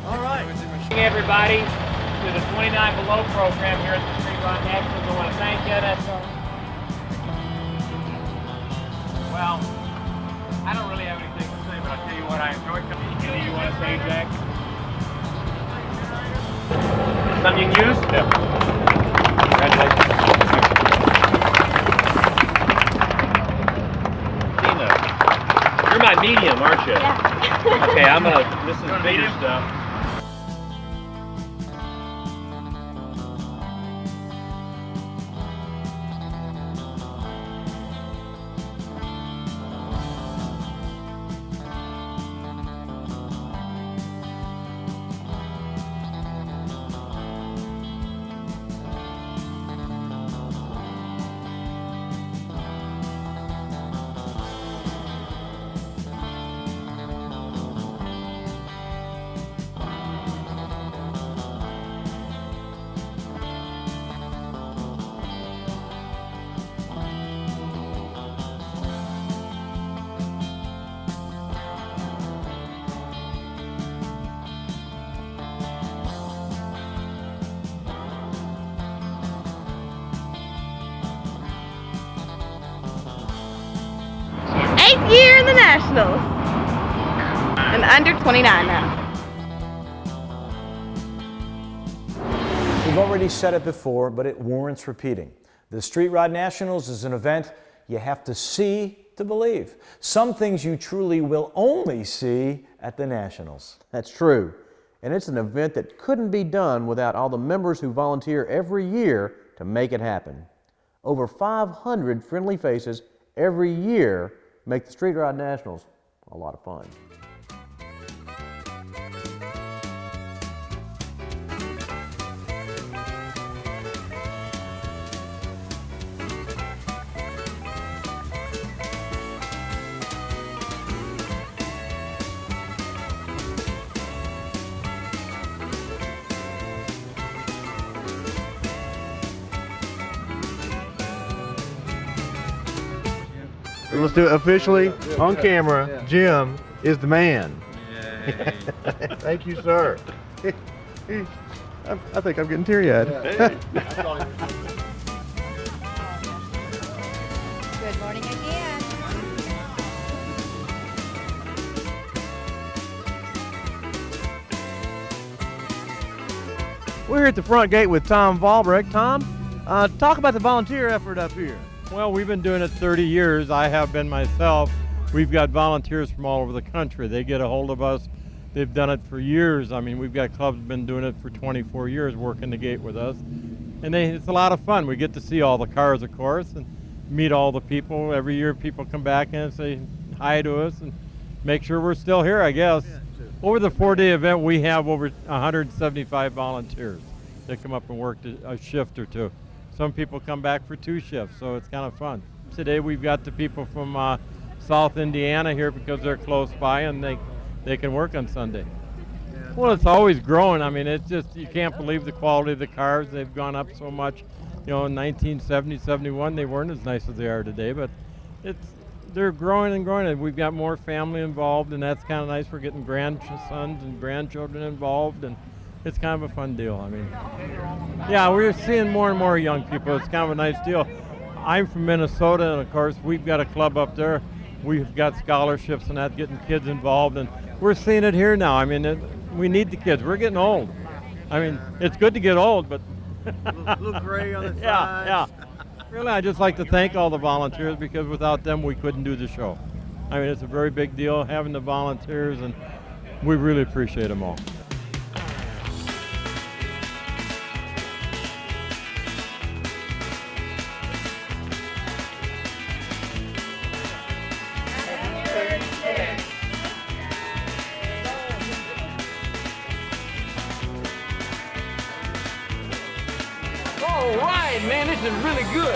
All right. Everybody to the 29 Below program here at the Street Rod Nationals. I want to thank NSRA. Well, I don't really have anything to say, but I'll tell you what, I enjoyed coming. Anything you want to say, Jack? Something you can use? Yeah. Congratulations. Tina, you're my medium, aren't you? Yeah. Okay, this is bigger stuff. Eighth year in the Nationals. And under 29 now. We've already said it before, but it warrants repeating. The Street Rod Nationals is an event you have to see to believe. Some things you truly will only see at the Nationals. That's true. And it's an event that couldn't be done without all the members who volunteer every year to make it happen. Over 500 friendly faces every year make the Street Rod Nationals a lot of fun. Let's do it officially on camera. Jim is the man. Thank you, sir. I think I'm getting teary-eyed. Good morning again. We're here at the front gate with Tom Valbrecht. Tom, talk about the volunteer effort up here. Well, we've been doing it 30 years. I have been myself. We've got volunteers from all over the country. They get a hold of us. They've done it for years. I mean, we've got clubs that have been doing it for 24 years, working the gate with us. And it's a lot of fun. We get to see all the cars, of course, and meet all the people. Every year people come back and say hi to us and make sure we're still here, I guess. Over the 4-day event, we have over 175 volunteers that come up and work a shift or two. Some people come back for 2 shifts, so it's kind of fun. Today we've got the people from South Indiana here because they're close by and they can work on Sunday. Well, it's always growing. I mean, it's just, you can't believe the quality of the cars. They've gone up so much. You know, in 1970, 71, they weren't as nice as they are today, but they're growing and growing, and we've got more family involved, and that's kind of nice. We're getting grandsons and grandchildren involved, and it's kind of a fun deal. I mean, yeah, we're seeing more and more young people. It's kind of a nice deal. I'm from Minnesota, and of course, we've got a club up there. We've got scholarships and that, getting kids involved, and we're seeing it here now. I mean, we need the kids. We're getting old. I mean, it's good to get old, but a little gray on the sides. Yeah. Really, I just like to thank all the volunteers because without them, we couldn't do the show. I mean, it's a very big deal having the volunteers, and we really appreciate them all. All right, man, this is really good.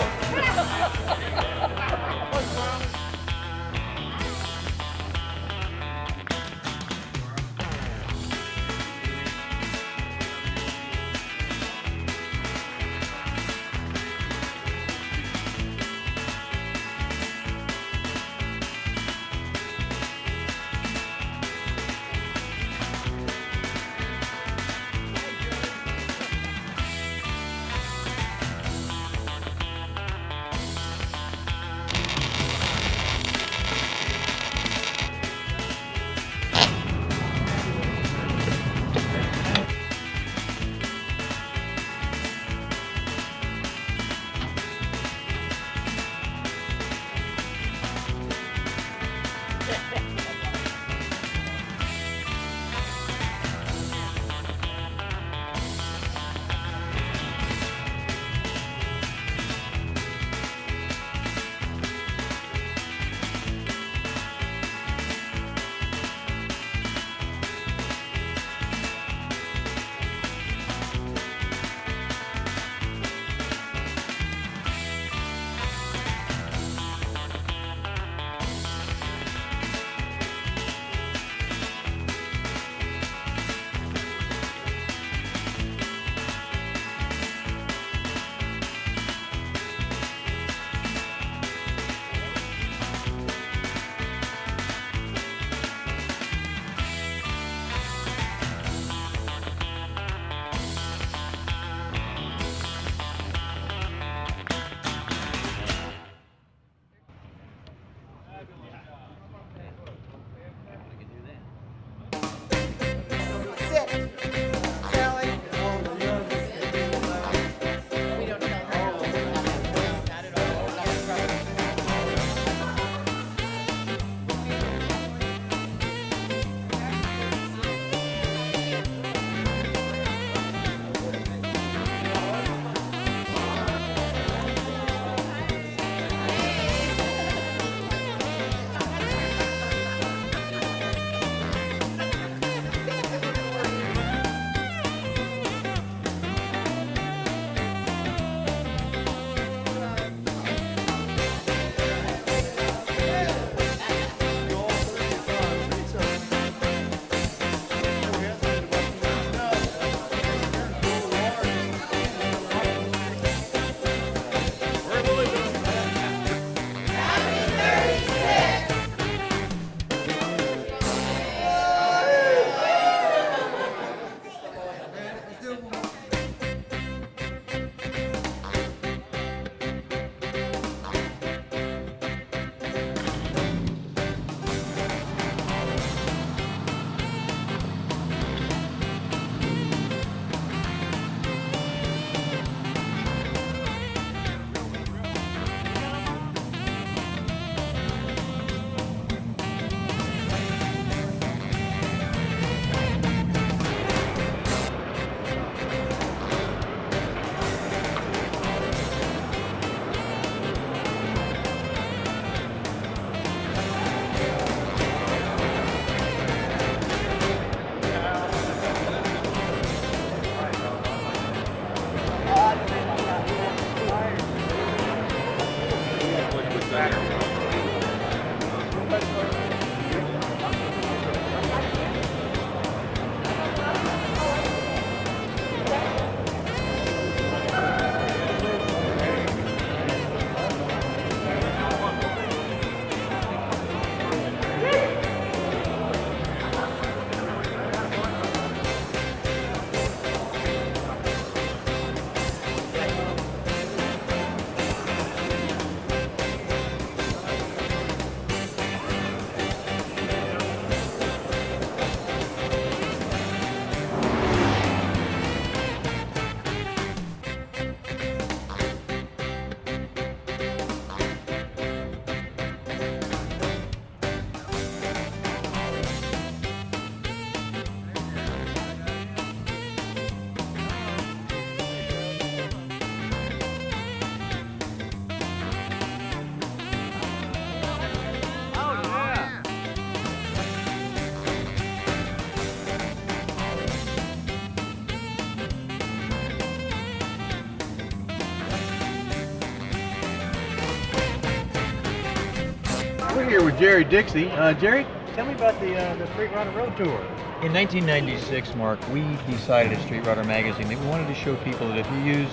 We're here with Jerry Dixie. Jerry, tell me about the Street Rodder Road Tour. In 1996, Mark, we decided at Street Rodder Magazine that we wanted to show people that if you use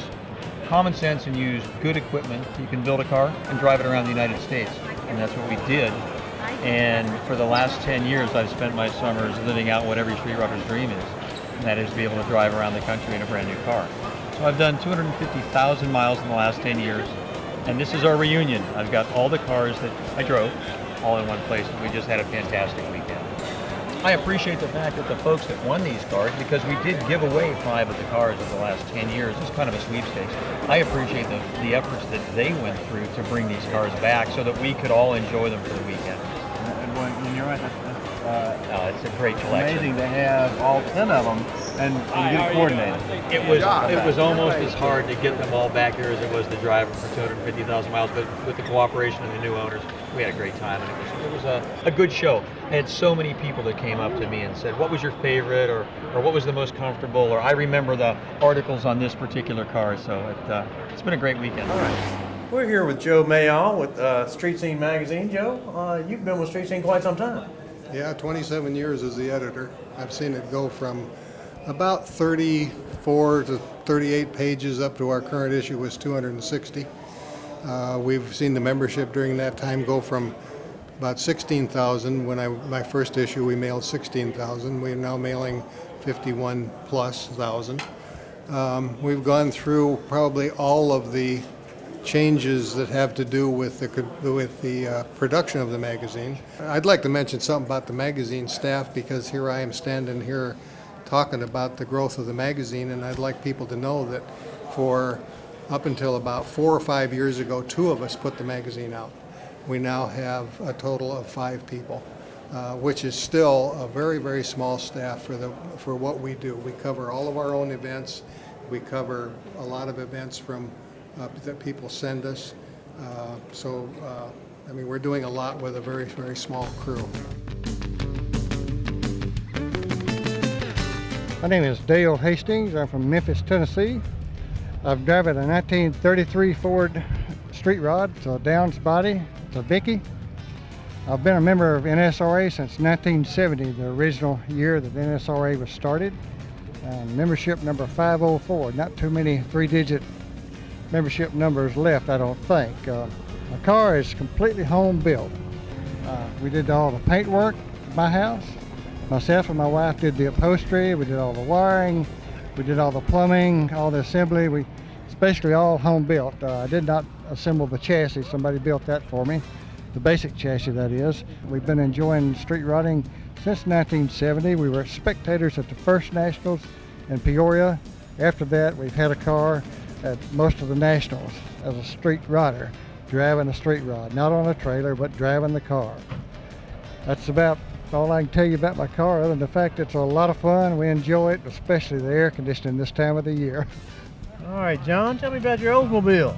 common sense and use good equipment, you can build a car and drive it around the United States. And that's what we did. And for the last 10 years, I've spent my summers living out what every Street Rodder's dream is, and that is to be able to drive around the country in a brand new car. So I've done 250,000 miles in the last 10 years, and this is our reunion. I've got all the cars that I drove all in one place, and we just had a fantastic weekend. I appreciate the fact that the folks that won these cars, because we did give away 5 of the cars over the last 10 years, it's kind of a sweepstakes. I appreciate the efforts that they went through to bring these cars back so that we could all enjoy them for the weekend. And you're right, It's a great collection. amazing to have all 10 of them and get it coordinated. It was almost as hard to get them all back here as it was to drive them for 250,000 miles, but with the cooperation of the new owners, we had a great time, and it was a good show. I had so many people that came up to me and said, what was your favorite, or what was the most comfortable, or I remember the articles on this particular car, so it's been a great weekend. All right. We're here with Joe Mayall with Street Scene Magazine. Joe, you've been with Street Scene quite some time. Yeah, 27 years as the editor. I've seen it go from about 34 to 38 pages up to our current issue was 260. We've seen the membership during that time go from about 16,000. My first issue we mailed 16,000. We're now mailing 51,000+. We've gone through probably all of the changes that have to do with the production of the magazine. I'd like to mention something about the magazine staff, because here I am standing here talking about the growth of the magazine, and I'd like people to know that for up until about 4 or 5 years ago, 2 of us put the magazine out. We now have a total of 5 people, which is still a very, very small staff for what we do. We cover all of our own events. We cover a lot of events from that people send us. I mean, we're doing a lot with a very, very small crew. My name is Dale Hastings. I'm from Memphis, Tennessee. I've driven a 1933 Ford Street Rod. It's a Downs body. It's a Vicky. I've been a member of NSRA since 1970, the original year that NSRA was started. Membership number 504. Not too many 3-digit membership numbers left, I don't think. My car is completely home built. We did all the paint work at my house. Myself and my wife did the upholstery. We did all the wiring. We did all the plumbing, all the assembly. It's basically all home built. I did not assemble the chassis. Somebody built that for me. The basic chassis, that is. We've been enjoying street rodding since 1970. We were spectators at the first Nationals in Peoria. After that, we've had a car at most of the Nationals as a street rodder, driving a street rod, not on a trailer, but driving the car. That's about all I can tell you about my car, other than the fact it's a lot of fun. We enjoy it, especially the air conditioning this time of the year. All right, John, tell me about your Oldsmobile.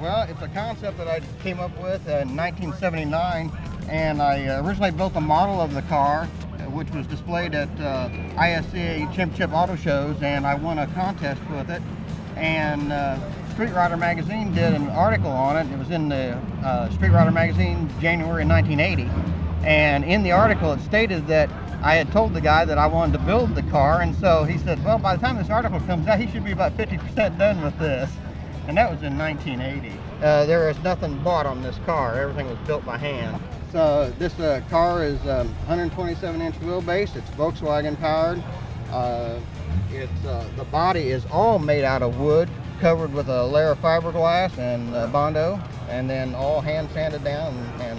Well, it's a concept that I came up with in 1979, and I originally built a model of the car, which was displayed at ISCA Championship Auto Shows, and I won a contest with it. And Street Rodder Magazine did an article on it. It was in the Street Rodder Magazine, January 1980. And in the article, it stated that I had told the guy that I wanted to build the car, and so he said, well, by the time this article comes out, he should be about 50% done with this. And that was in 1980. There is nothing bought on this car. Everything was built by hand. So this car is 127-inch wheelbase. It's Volkswagen powered. The body is all made out of wood, covered with a layer of fiberglass and Bondo, and then all hand sanded down and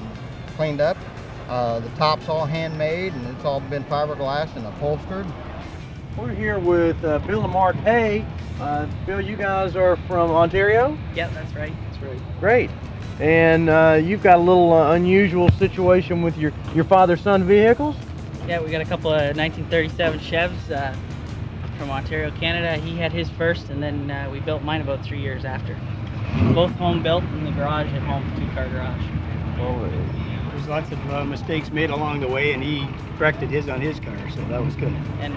cleaned up. The top's all handmade, and it's all been fiberglass and upholstered. We're here with Bill and Mark Hay. Bill, you guys are from Ontario? Yeah, that's right. Great. And you've got a little unusual situation with your father-son vehicles? Yeah, we got a couple of 1937 Chevs from Ontario, Canada. He had his first, and then we built mine about 3 years after. Both home built in the garage at home, 2-car garage. Well, There's lots of mistakes made along the way, and he corrected his on his car, so that was good. And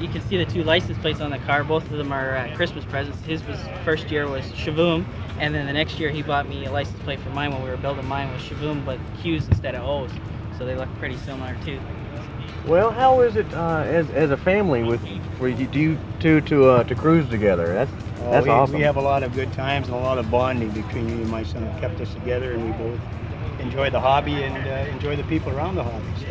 you can see the 2 license plates on the car. Both of them are Christmas presents. His was first year was Shavoom, and then the next year he bought me a license plate for mine when we were building mine was Shavoom, but Q's instead of O's. So they look pretty similar too. Well, how is it as a family for you two to cruise together? That's awesome. We have a lot of good times and a lot of bonding between me and my son. It kept us together, and we both enjoy the hobby and enjoy the people around the hobby. So.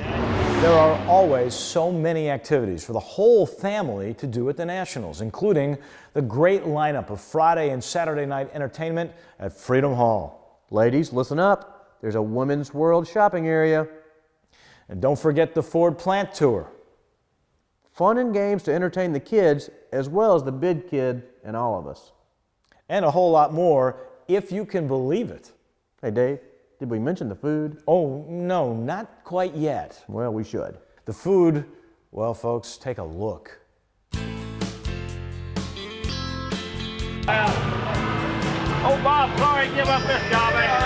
There are always so many activities for the whole family to do at the Nationals, including the great lineup of Friday and Saturday night entertainment at Freedom Hall. Ladies, listen up. There's a Women's World shopping area. And don't forget the Ford Plant Tour. Fun and games to entertain the kids as well as the big kid and all of us. And a whole lot more, if you can believe it. Hey Dave, did we mention the food? Oh, no, not quite yet. Well, we should. The food, well, folks, take a look. Oh, Bob, sorry, give up this job, man.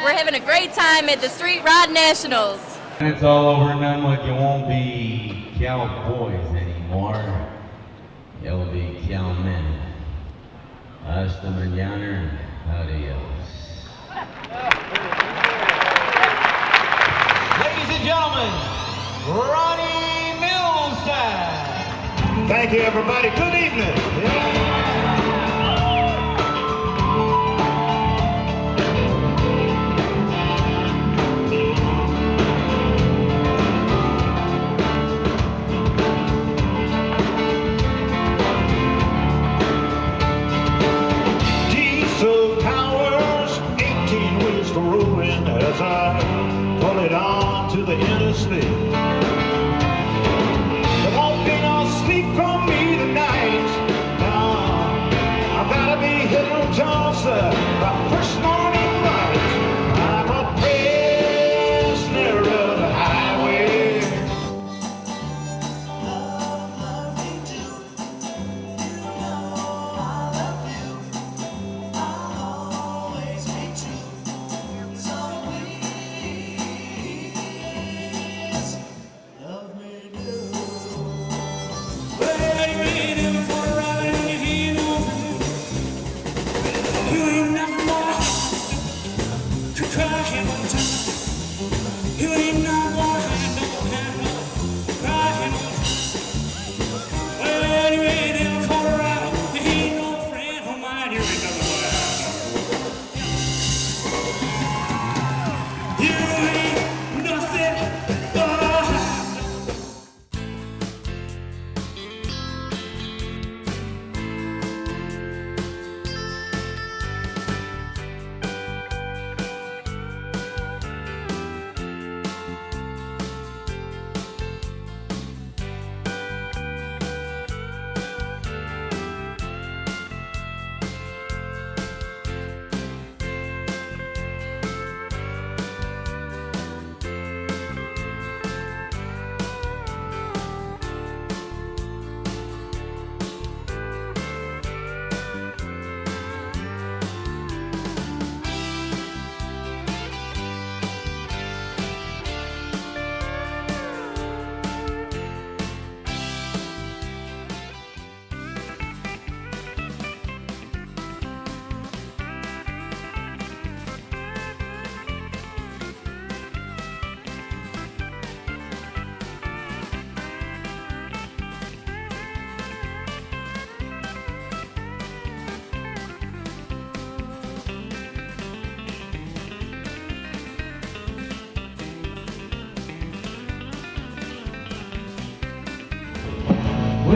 We're having a great time at the Street Rod Nationals. When it's all over and done with, you won't be cowboys anymore. You'll be cowmen. Hasta mañana and adios. Ladies and gentlemen, Ronnie Mills time. Thank you, everybody. Good evening. As I pull it on to the interstate, there won't be no sleep from me tonight. No, I've gotta be hitting Tulsa by first morning light. I'm a prisoner of the highway. You ain't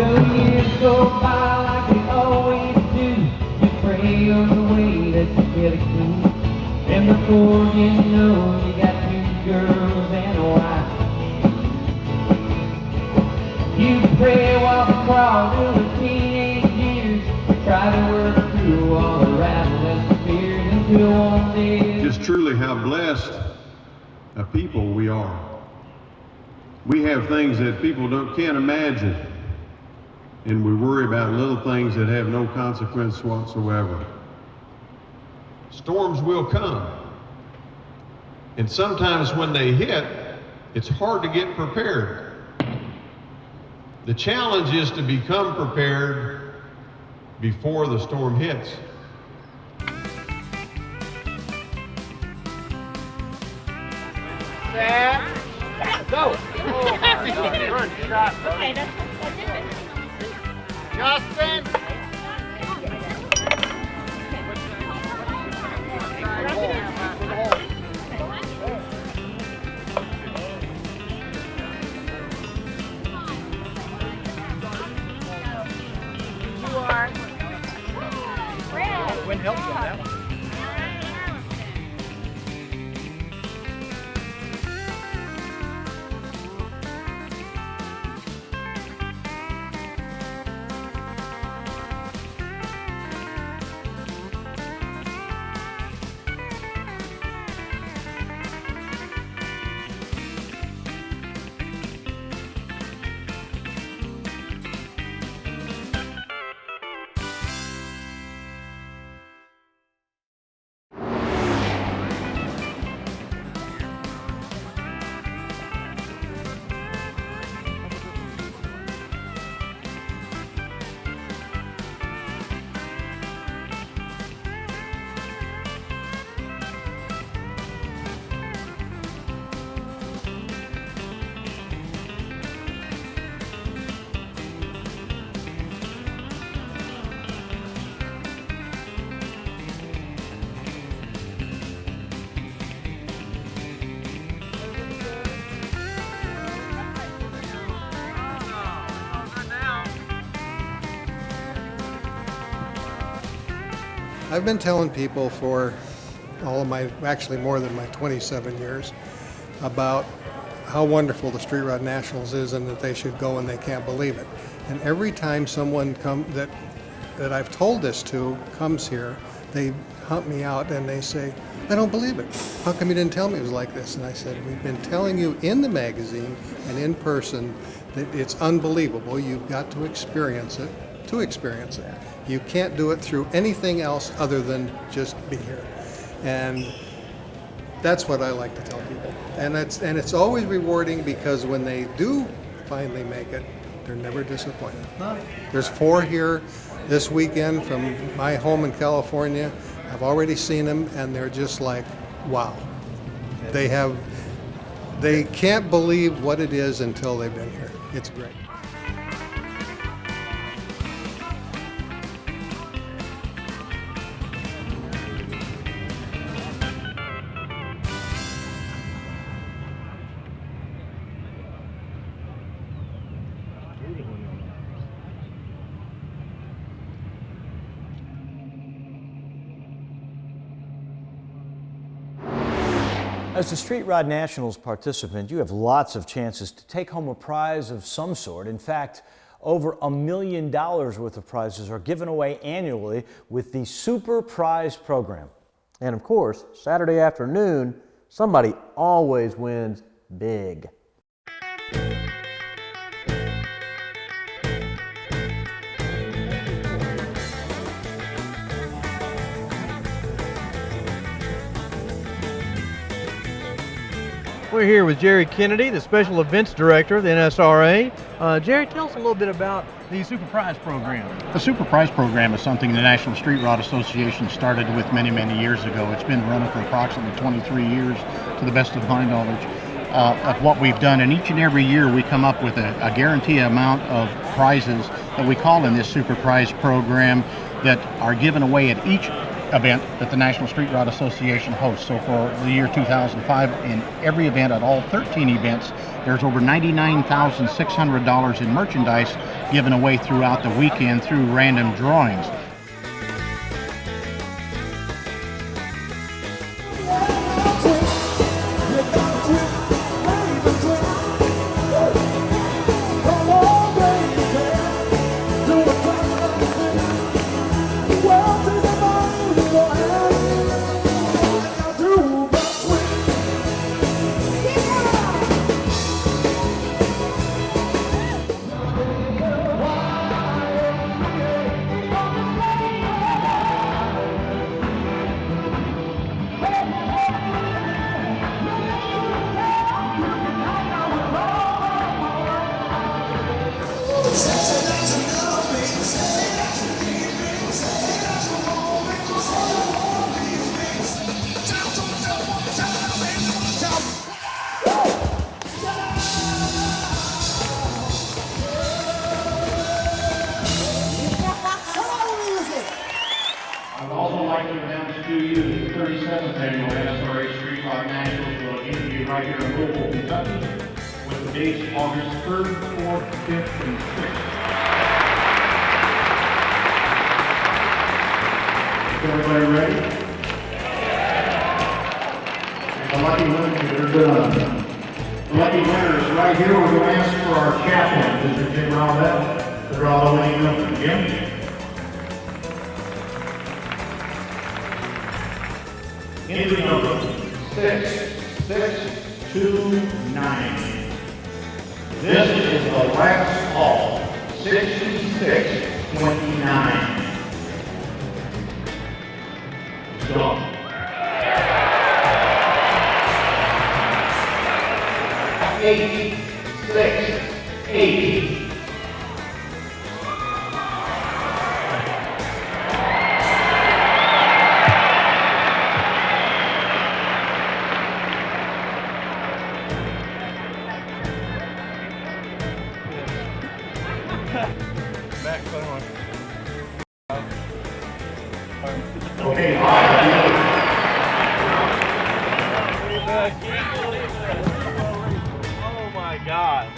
Well, years go by like they always do. You pray on the way that you get it through. And before you know, you got 2 girls and a wife. You pray while the crowd through the teenage years. Try to work through all the rattles and fears until one day. Just truly how blessed a people we are. We have things that people can't imagine, and we worry about little things that have no consequence whatsoever. Storms will come, and sometimes when they hit, it's hard to get prepared. The challenge is to become prepared before the storm hits. Set, go! Oh my God, good shot, buddy. Justin! You are. Wind helps on that one. I've been telling people for all of my, actually more than my 27 years, about how wonderful the Street Rod Nationals is and that they should go and they can't believe it. And every time someone that I've told this to comes here, they hunt me out and they say, I don't believe it. How come you didn't tell me it was like this? And I said, we've been telling you in the magazine and in person that it's unbelievable. You've got to experience it to experience it. You can't do it through anything else other than just be here. And that's what I like to tell people. And it's always rewarding because when they do finally make it, they're never disappointed. There's 4 here this weekend from my home in California. I've already seen them and they're just like, wow. They can't believe what it is until they've been here. It's great. As a Street Rod Nationals participant, you have lots of chances to take home a prize of some sort. In fact, over $1 million worth of prizes are given away annually with the Super Prize program. And of course, Saturday afternoon, somebody always wins big. We're here with Jerry Kennedy, the Special Events Director of the NSRA. Jerry, tell us a little bit about the Super Prize Program. The Super Prize Program is something the National Street Rod Association started with many, many years ago. It's been running for approximately 23 years, to the best of my knowledge, of what we've done. And each and every year we come up with a guarantee amount of prizes that we call in this Super Prize Program that are given away at each event that the National Street Rod Association hosts. So for the year 2005, in every event, at all 13 events, there's over $99,600 in merchandise given away throughout the weekend through random drawings. I would also like to announce to you the 37th annual NSRA Street Rod Nationals will again be right here in Louisville, Kentucky, with the dates August 3rd, 4th, 5th, and 6th. Is everybody ready? The lucky winners, the lucky winners right here. We're going to ask for our chaplain, Mr. Jim Rowlett, to draw the winning number. Jim? Entry number 6629. This is the last call, 6629. Go. 868. Okay, Oh my God.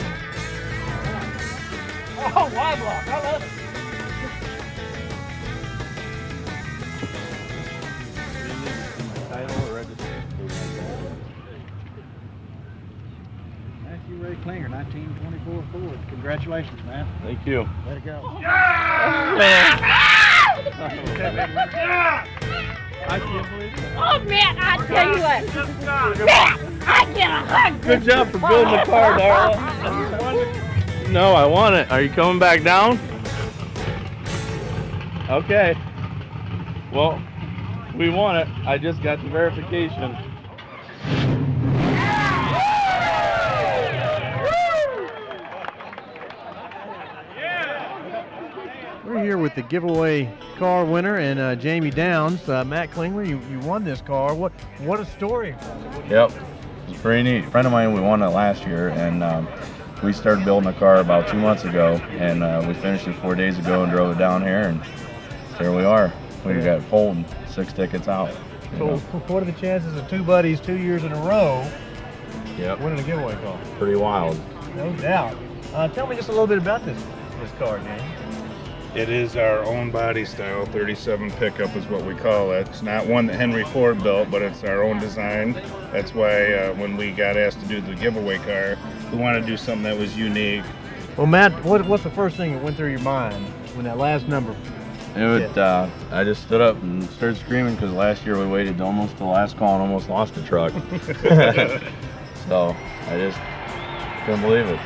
Oh, wide block. I love it. Matthew Ray Klinger, 1924 Ford. Congratulations, man. Thank you. Way to go. I can't believe it. Oh, man, I tell you what. Matt, I get a hug. Good job for building the car, Darla. No, I want it. Are you coming back down? Okay. Well, we want it. I just got the verification. We're here with the giveaway car winner and Jamie Downs. Matt Klingler, you won this car. What a story. Yep, it's pretty neat. A friend of mine, we won it last year, and we started building a car about 2 months ago, and we finished it 4 days ago and drove it down here, and there we are. We got pulled 6 tickets out. So what are the chances of two buddies 2 years in a row winning a giveaway car? Pretty wild. No doubt. Tell me just a little bit about this car, Jamie. It is our own body style, 37 pickup is what we call it. It's not one that Henry Ford built, but it's our own design. That's why when we got asked to do the giveaway car, we wanted to do something that was unique. Well, Matt, what's the first thing that went through your mind when that last number? I just stood up and started screaming because last year we waited almost the last call and almost lost the truck. So I just couldn't believe it.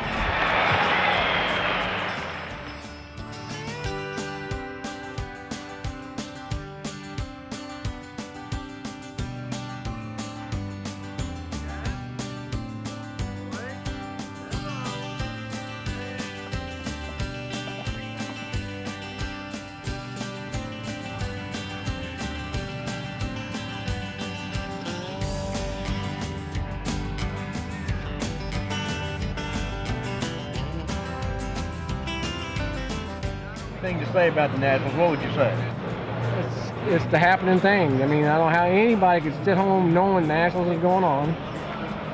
Thing to say about the Nationals, what would you say? It's the happening thing. I mean, I don't know how anybody could sit home knowing Nationals is going on,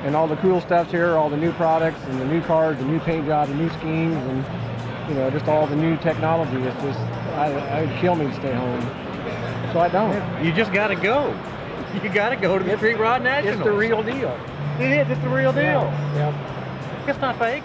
and all the cool stuff's here, all the new products and the new cars, the new paint jobs, the new schemes, and you know, just all the new technology. It's just, it would kill me to stay home. So I don't. You just got to go. You got to go to the Street Rod Nationals. It's the real deal. It is. It's the real deal. Yeah. It's not fake.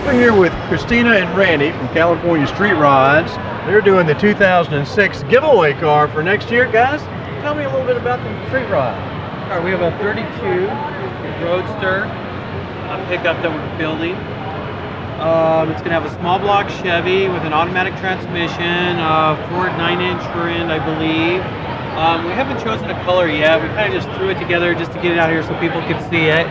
We're here with Christina and Randy from California Street Rods. They're doing the 2006 giveaway car for next year. Guys, tell me a little bit about the Street Rod. All right, we have a 32 Roadster, a pickup that we're building. It's going to have a small block Chevy with an automatic transmission, Ford 9-inch rear end, I believe. We haven't chosen a color yet. We kind of just threw it together just to get it out here so people could see it.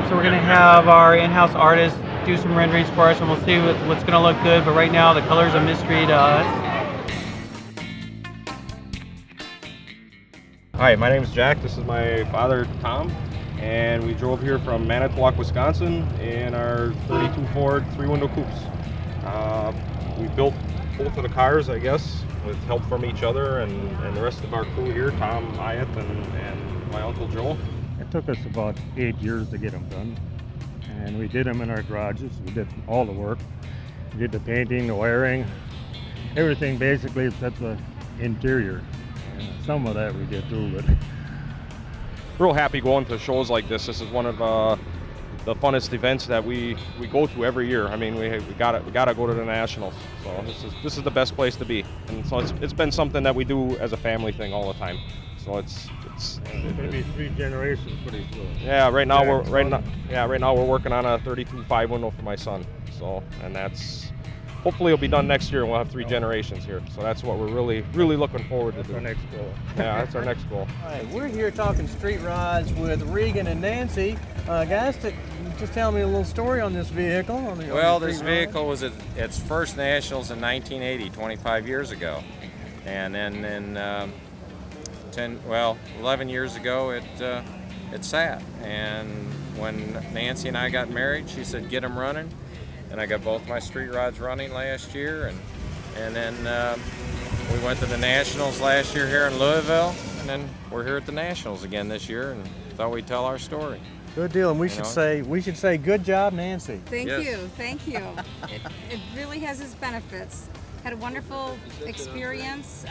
So we're going to have our in-house artist do some renderings for us, and we'll see what's going to look good. But right now, the color's a mystery to us. Hi, my name is Jack. This is my father, Tom, and we drove here from Manitowoc, Wisconsin in our 32 Ford 3-window coupes. We built both of the cars, I guess, with help from each other and the rest of our crew here, Tom, Ayath, and my Uncle Joe. It took us about 8 years to get them done, and we did them in our garages. We did all the work. We did the painting, the wiring, everything basically except the interior. And some of that we did too, but Real happy going to shows like this. This is one of the funnest events that we go to every year. I mean, we gotta go to the Nationals. So this is the best place to be, and so it's been something that we do as a family thing all the time. So it's going to be 3 generations pretty soon. yeah. Right now we're working on a 32 5-window for my son. So, and that's hopefully it'll be done next year, and we'll have 3 generations here. So that's what we're really looking forward to. That's our next goal. Yeah, that's our next goal. All right, we're here talking street rods with Regan and Nancy. Guys, just tell me a little story on this vehicle. Well, this vehicle was at its first Nationals in 1980, 25 years ago. And then in 11 years ago, it sat. And when Nancy and I got married, she said, get them running. And I got both my street rods running last year. And then we went to the Nationals last year here in Louisville. And then we're here at the Nationals again this year, and thought we'd tell our story. Good deal, and we should say good job, Nancy. Thank you. It really has its benefits. Had a wonderful experience,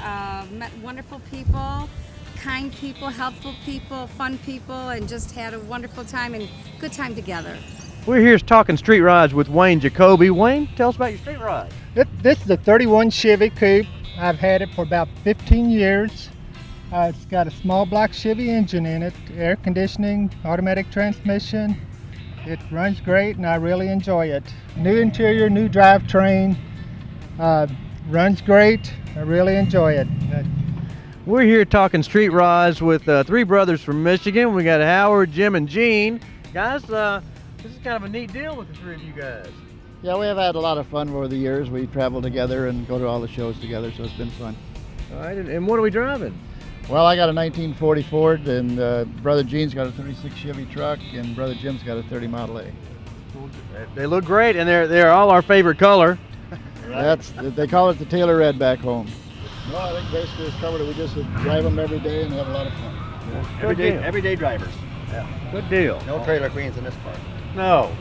met wonderful people, kind people, helpful people, fun people, and just had a wonderful time and good time together. We're here talking street rods with Wayne Jacoby. Wayne, tell us about your street rod. This is a 31 Chevy Coupe. I've had it for about 15 years. It's got a small block Chevy engine in it, air conditioning, automatic transmission. It runs great and I really enjoy it. New interior, new drivetrain, runs great. I really enjoy it. We're here talking street rods with 3 brothers from Michigan. We got Howard, Jim, and Gene. Guys, this is kind of a neat deal with the 3 of you guys. Yeah, we have had a lot of fun over the years. We travel together and go to all the shows together, so it's been fun. All right, and what are we driving? Well, I got a 1940 Ford, and Brother Gene's got a 36 Chevy truck, and Brother Jim's got a 30 Model A. They look great, and they're all our favorite color. They call it the Taylor Red back home. No, I think basically it's covered. We just drive them every day and have a lot of fun. Yeah. Everyday drivers. Yeah. Good deal. No trailer queens in this part. No.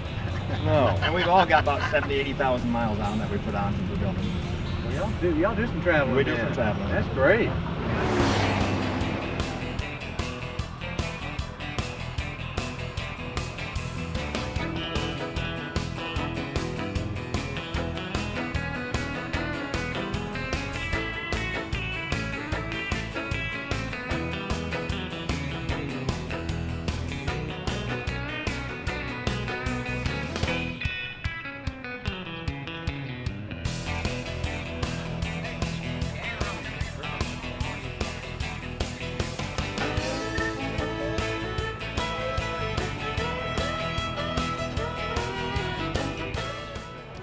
And we've all got about 70, 80,000 miles on that we put on since we're building. Well, y'all do some traveling. We do some traveling. That's great.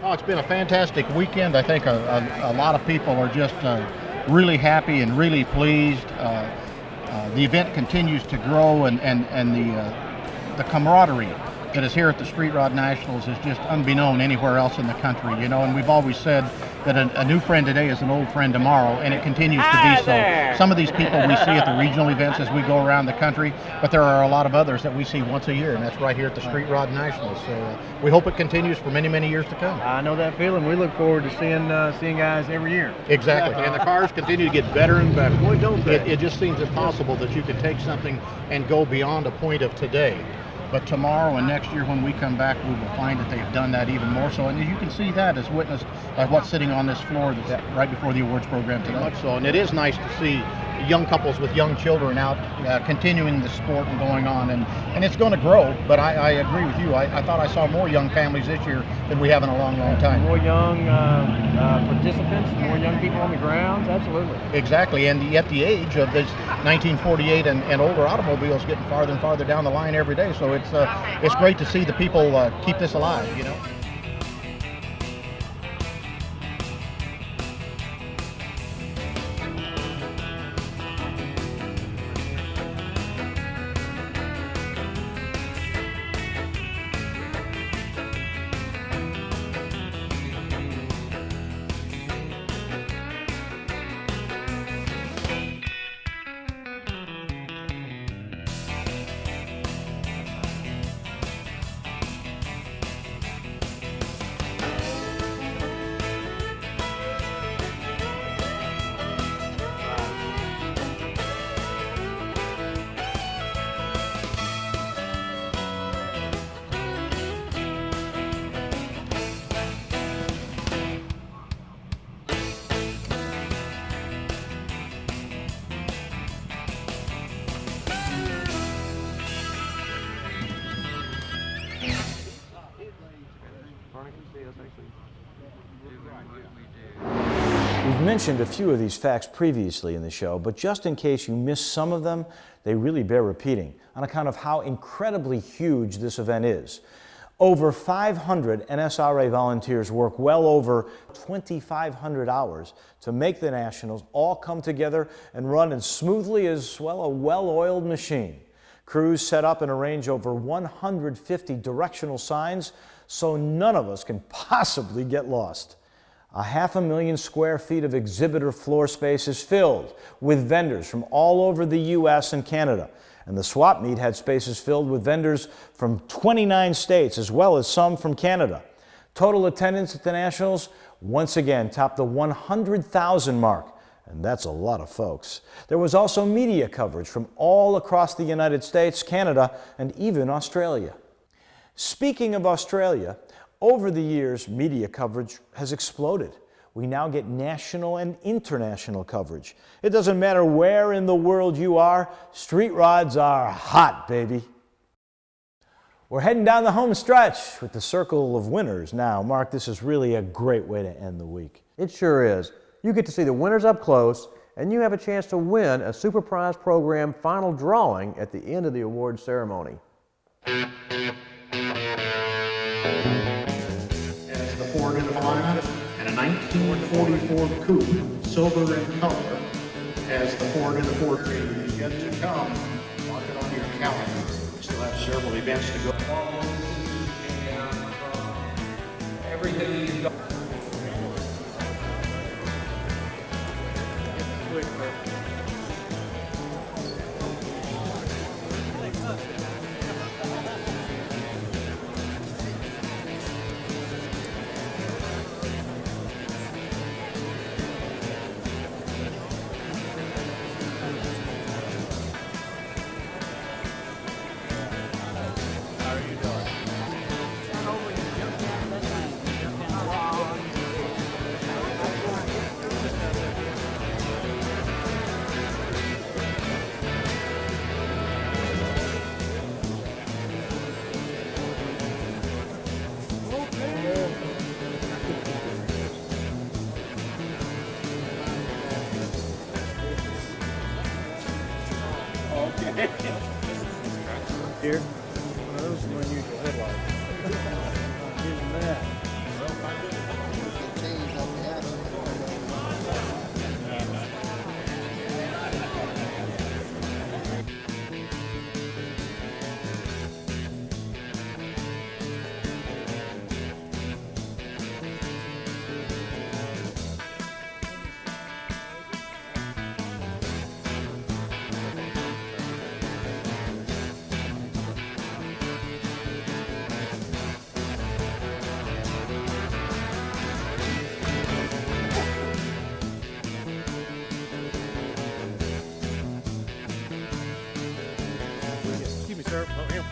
Oh, it's been a fantastic weekend. I think a lot of people are just really happy and really pleased. The event continues to grow, and the camaraderie that is here at the Street Rod Nationals is just unbeknown anywhere else in the country, you know, and we've always said that a new friend today is an old friend tomorrow, and it continues to be so. Some of these people we see at the regional events as we go around the country, but there are a lot of others that we see once a year, and that's right here at the Street Rod Nationals. So we hope it continues for many, many years to come. I know that feeling. We look forward to seeing guys every year. Exactly. And the cars continue to get better and better. Boy, don't they? It just seems impossible that you could take something and go beyond a point of today. But tomorrow and next year when we come back, we will find that they've done that even more so. And you can see that as witnessed by what's sitting on this floor that's right before the awards program today. Much so. And it is nice to see young couples with young children out continuing the sport and going on. And it's going to grow, but I agree with you. I thought I saw more young families this year than we have in a long, long time. More young participants, more young people on the grounds, absolutely. Exactly, and yet the age of this 1948 and older automobiles getting farther and farther down the line every day. So it's great to see the people keep this alive, you know. We've mentioned a few of these facts previously in the show, but just in case you missed some of them, they really bear repeating on account of how incredibly huge this event is. Over 500 NSRA volunteers work well over 2,500 hours to make the Nationals all come together and run as smoothly as, well, a well-oiled machine. Crews set up and arrange over 150 directional signs so none of us can possibly get lost. 500,000 square feet of exhibitor floor space is filled with vendors from all over the U.S. and Canada. And the swap meet had spaces filled with vendors from 29 states as well as some from Canada. Total attendance at the Nationals once again topped the 100,000 mark. And that's a lot of folks. There was also media coverage from all across the United States, Canada, and even Australia. Speaking of Australia, over the years, media coverage has exploded. We now get national and international coverage. It doesn't matter where in the world you are, street rods are hot, baby. We're heading down the home stretch with the circle of winners now. Mark, this is really a great way to end the week. It sure is. You get to see the winners up close, and you have a chance to win a Super Prize Program final drawing at the end of the awards ceremony. Ford in the lineup, and a 1944 coupe, silver in color, as the Ford in the Ford is yet to come. Mark it on your calendar. We still have several events to go. Everything is done. Here, one of those unusual headlights. Give them that. Excuse me, sir. Oh, here.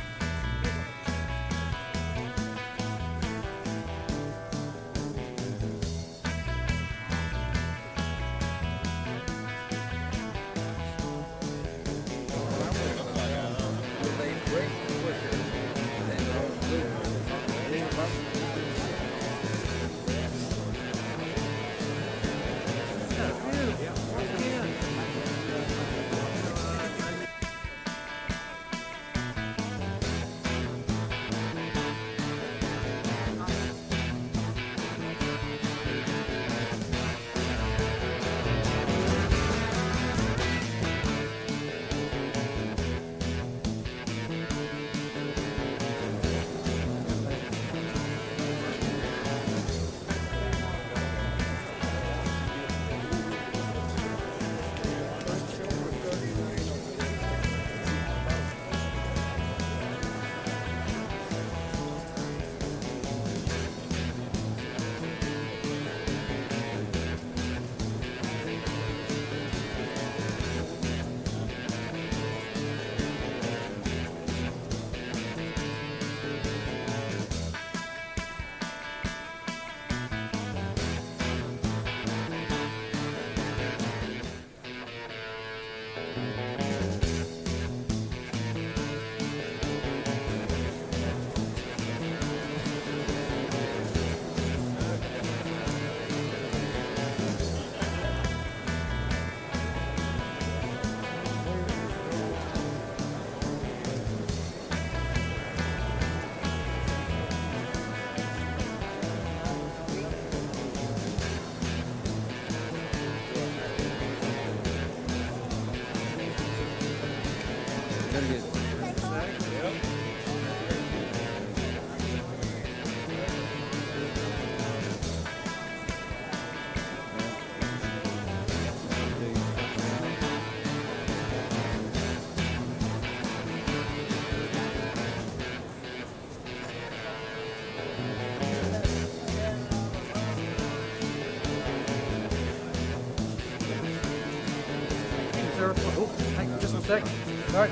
Sir. Oh, hang on just a second. All right.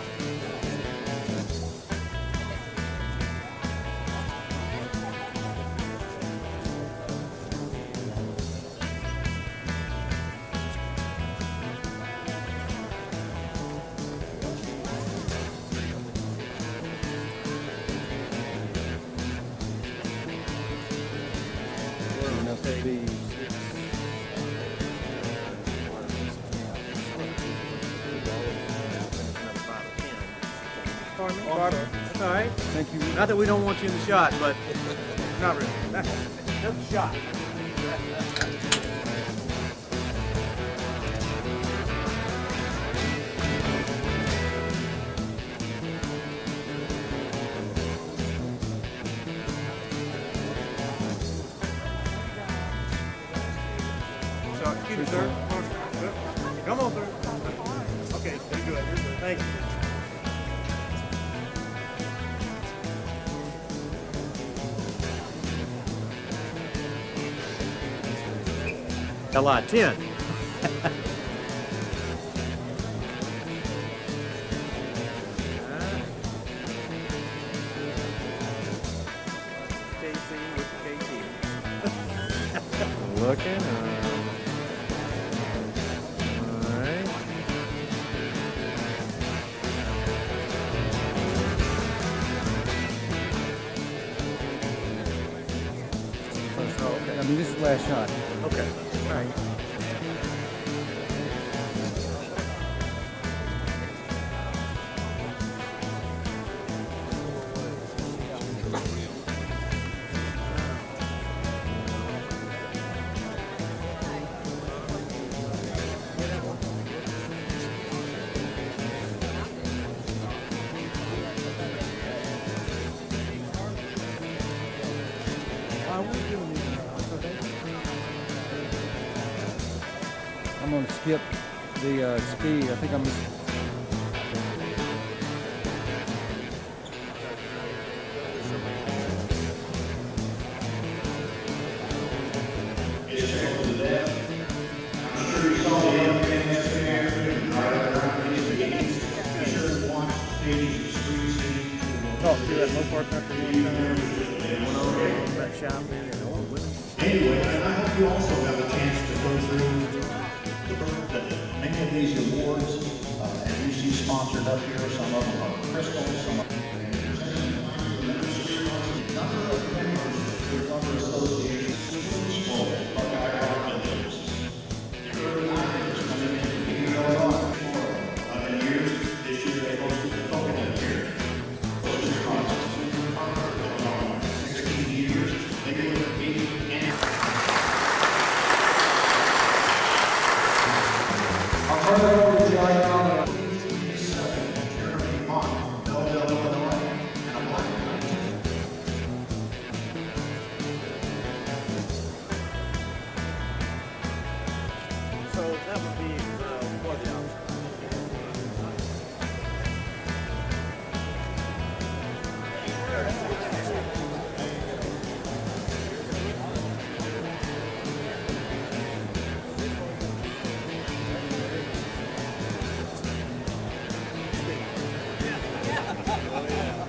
Pardon me? Barbara? That's all right. Thank you. Not that we don't want you in the shot, but not really. Just a shot. So, excuse me, sir. Come on, sir. Okay, very good. Thank you. A lot, 10. Looking. All right. I mean, this is the last shot. Okay. All right. going to skip the speed. I think I'm. Talk to that low part country one time. Went on that shopping and all the women. Anyway, and I hope you also have a chance to go through many of these awards, as you see sponsored up here. Some of them are crystal, some of them number of members with other associations, small, years. This year they hosted the coconut here. 16 years. They were I'll turn it over to John Allen. Jeremy Mott, Mobile, Illinois, and a black. So that would be for the option.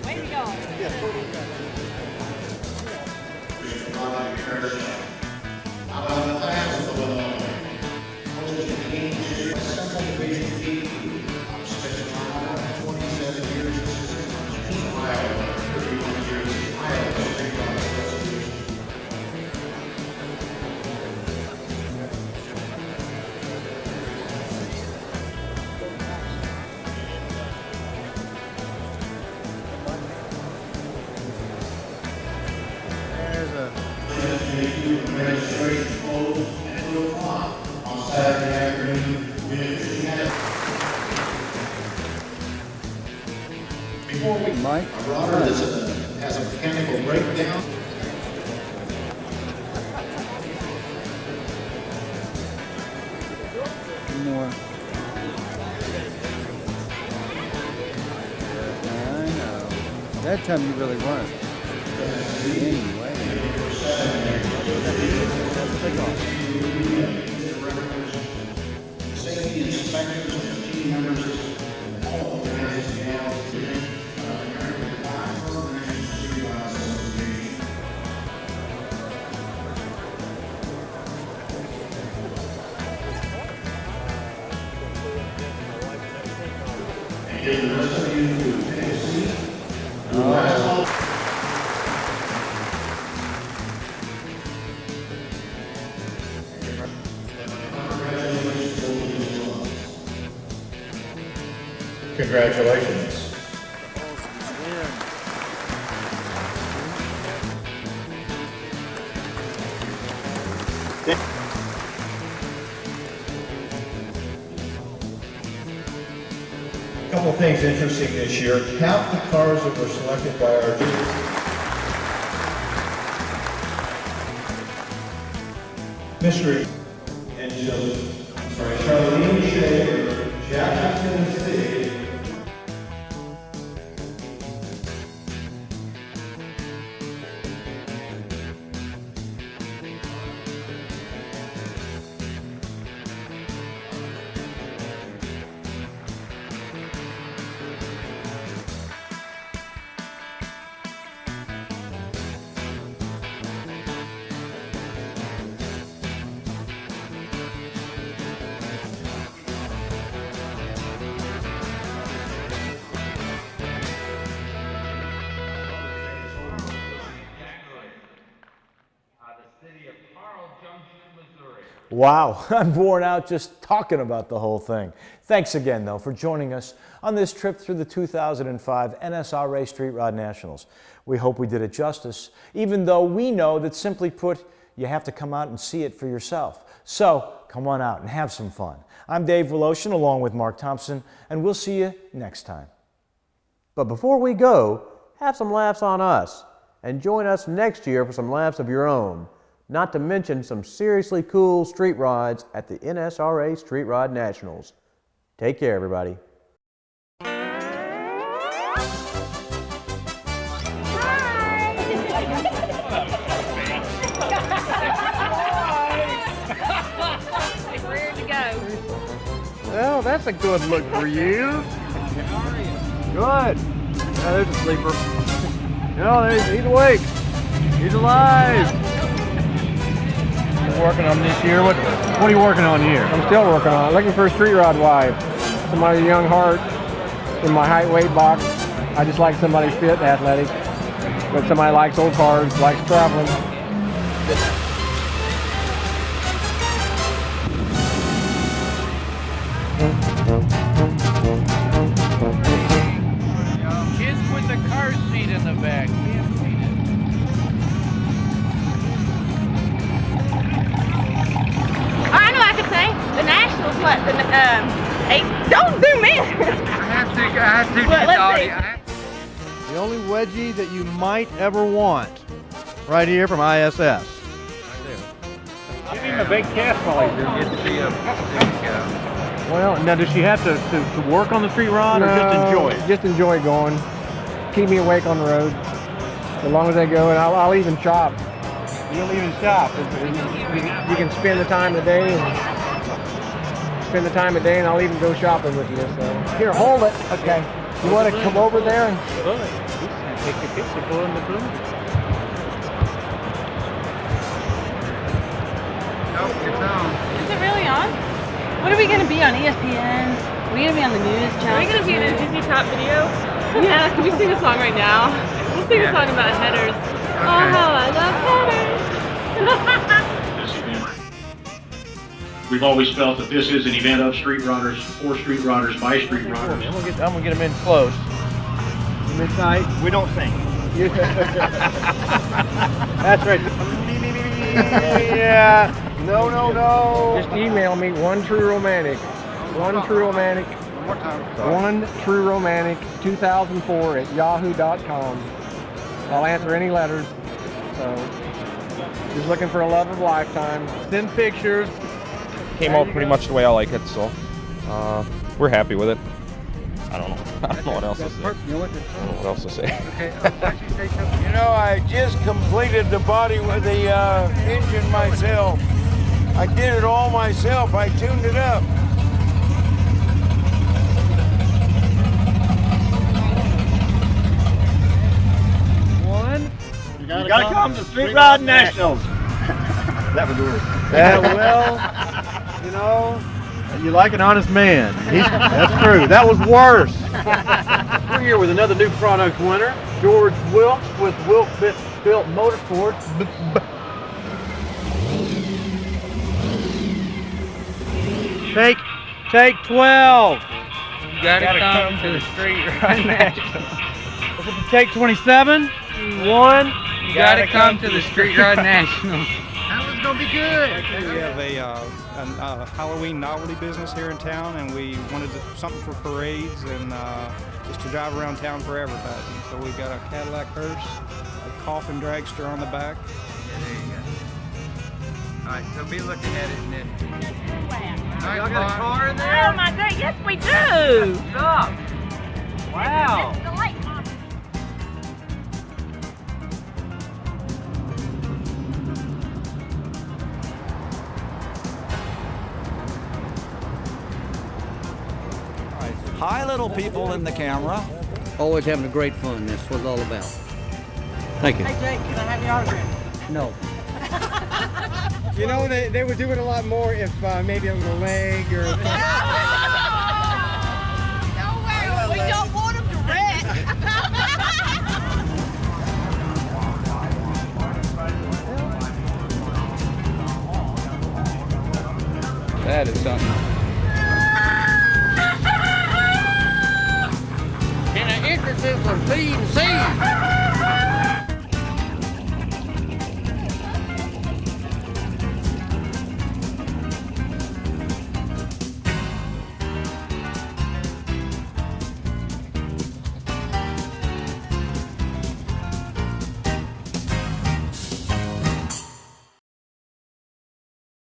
Way to go. There's a Registration closed at 2 o'clock on Saturday afternoon. Before we, Mike, Robert has a mechanical breakdown. more. I know. That time you really weren't. Anyway. Safety inspectors and team members, all of the guys and gals today, American Fire National Street Rod Association. And give the rest of you to take a seat. The last call. Congratulations. A couple of things interesting this year. Half the cars that were selected by our mystery and Charlene Shea, Jackson, Tennessee. Wow, I'm worn out just talking about the whole thing. Thanks again, though, for joining us on this trip through the 2005 NSRA Street Rod Nationals. We hope we did it justice, even though we know that, simply put, you have to come out and see it for yourself. So come on out and have some fun. I'm Dave Voloshin along with Mark Thompson, and we'll see you next time. But before we go, have some laughs on us and join us next year for some laughs of your own. not to mention some seriously cool street rods at the NSRA Street Rod Nationals. Take care, everybody. Where'd you go? Well, that's a good look for you. Good. Yeah, there's a sleeper. No, he's awake. He's alive. You're working on this year? What are you working on here? I'm still working on it. Looking for a street rod wife. Somebody with a young heart in my height weight box. I just like somebody fit, athletic. But somebody likes old cars, likes traveling. Kids with the car seat in the back. I know I could say. The Nationals, what? Don't zoom in. I have to. Well, let's see. The only wedgie that you might ever want, right here from ISS. Give him a big kiss while he's doing it. Well, now does she have to work on the street rod or just enjoy it? Just enjoy going. Keep me awake on the road. As long as I go, and I'll even shop. You'll even shop. You can spend the time of the day, and I'll even go shopping with you. So here, hold it. Okay. You want to come over there and take a picture for him to prove it. Is it really on? What are we going to be on, ESPN? Are we going to be on the news channel? Are we going to be in a Disney Top video? Yeah, can we sing a song right now? We'll sing a song about headers. Oh, how I love headers. We've always felt that this is an event of street rodders, for street rodders, by street rodders. I'm gonna get them in close. Midnight. We don't sing. That's right. Yeah. No. just email me, One True Romantic 1trueromantic2004 @yahoo.com. I'll answer any letters. So, just looking for a love of a lifetime. Send pictures. Came out pretty much the way I like it, so we're happy with it. I don't know what else to say. I don't know what else to say. You know, I just completed the body with the engine myself. I did it all myself. I tuned it up. You gotta come to Street Rod Nationals. That would work. Well, you know, you like an honest man. That's true. That was worse. We're here with another new product winner, George Wilkes with Wilkes Built Motorsports. Take 12. You gotta come to the Street Rod Nationals. Take 27. 1. You gotta come to the Street Rod Nationals. That was gonna be good. We have a Halloween novelty business here in town, and we wanted something for parades and just to drive around town for advertising. So we've got a Cadillac hearse, a coffin dragster on the back. Yeah, there you go. All right, so be looking at it and then. Y'all got a car in there? Oh my God, yes we do! Stop! Wow! It's the lake. Hi, little people in the camera. Always having a great fun. That's what it's all about. Thank you. Hey Jake, can I have your autograph? No. You know, they would do it a lot more if maybe it was a leg or... No way, we don't want them to wreck. That is something. Can I interest you for B and C?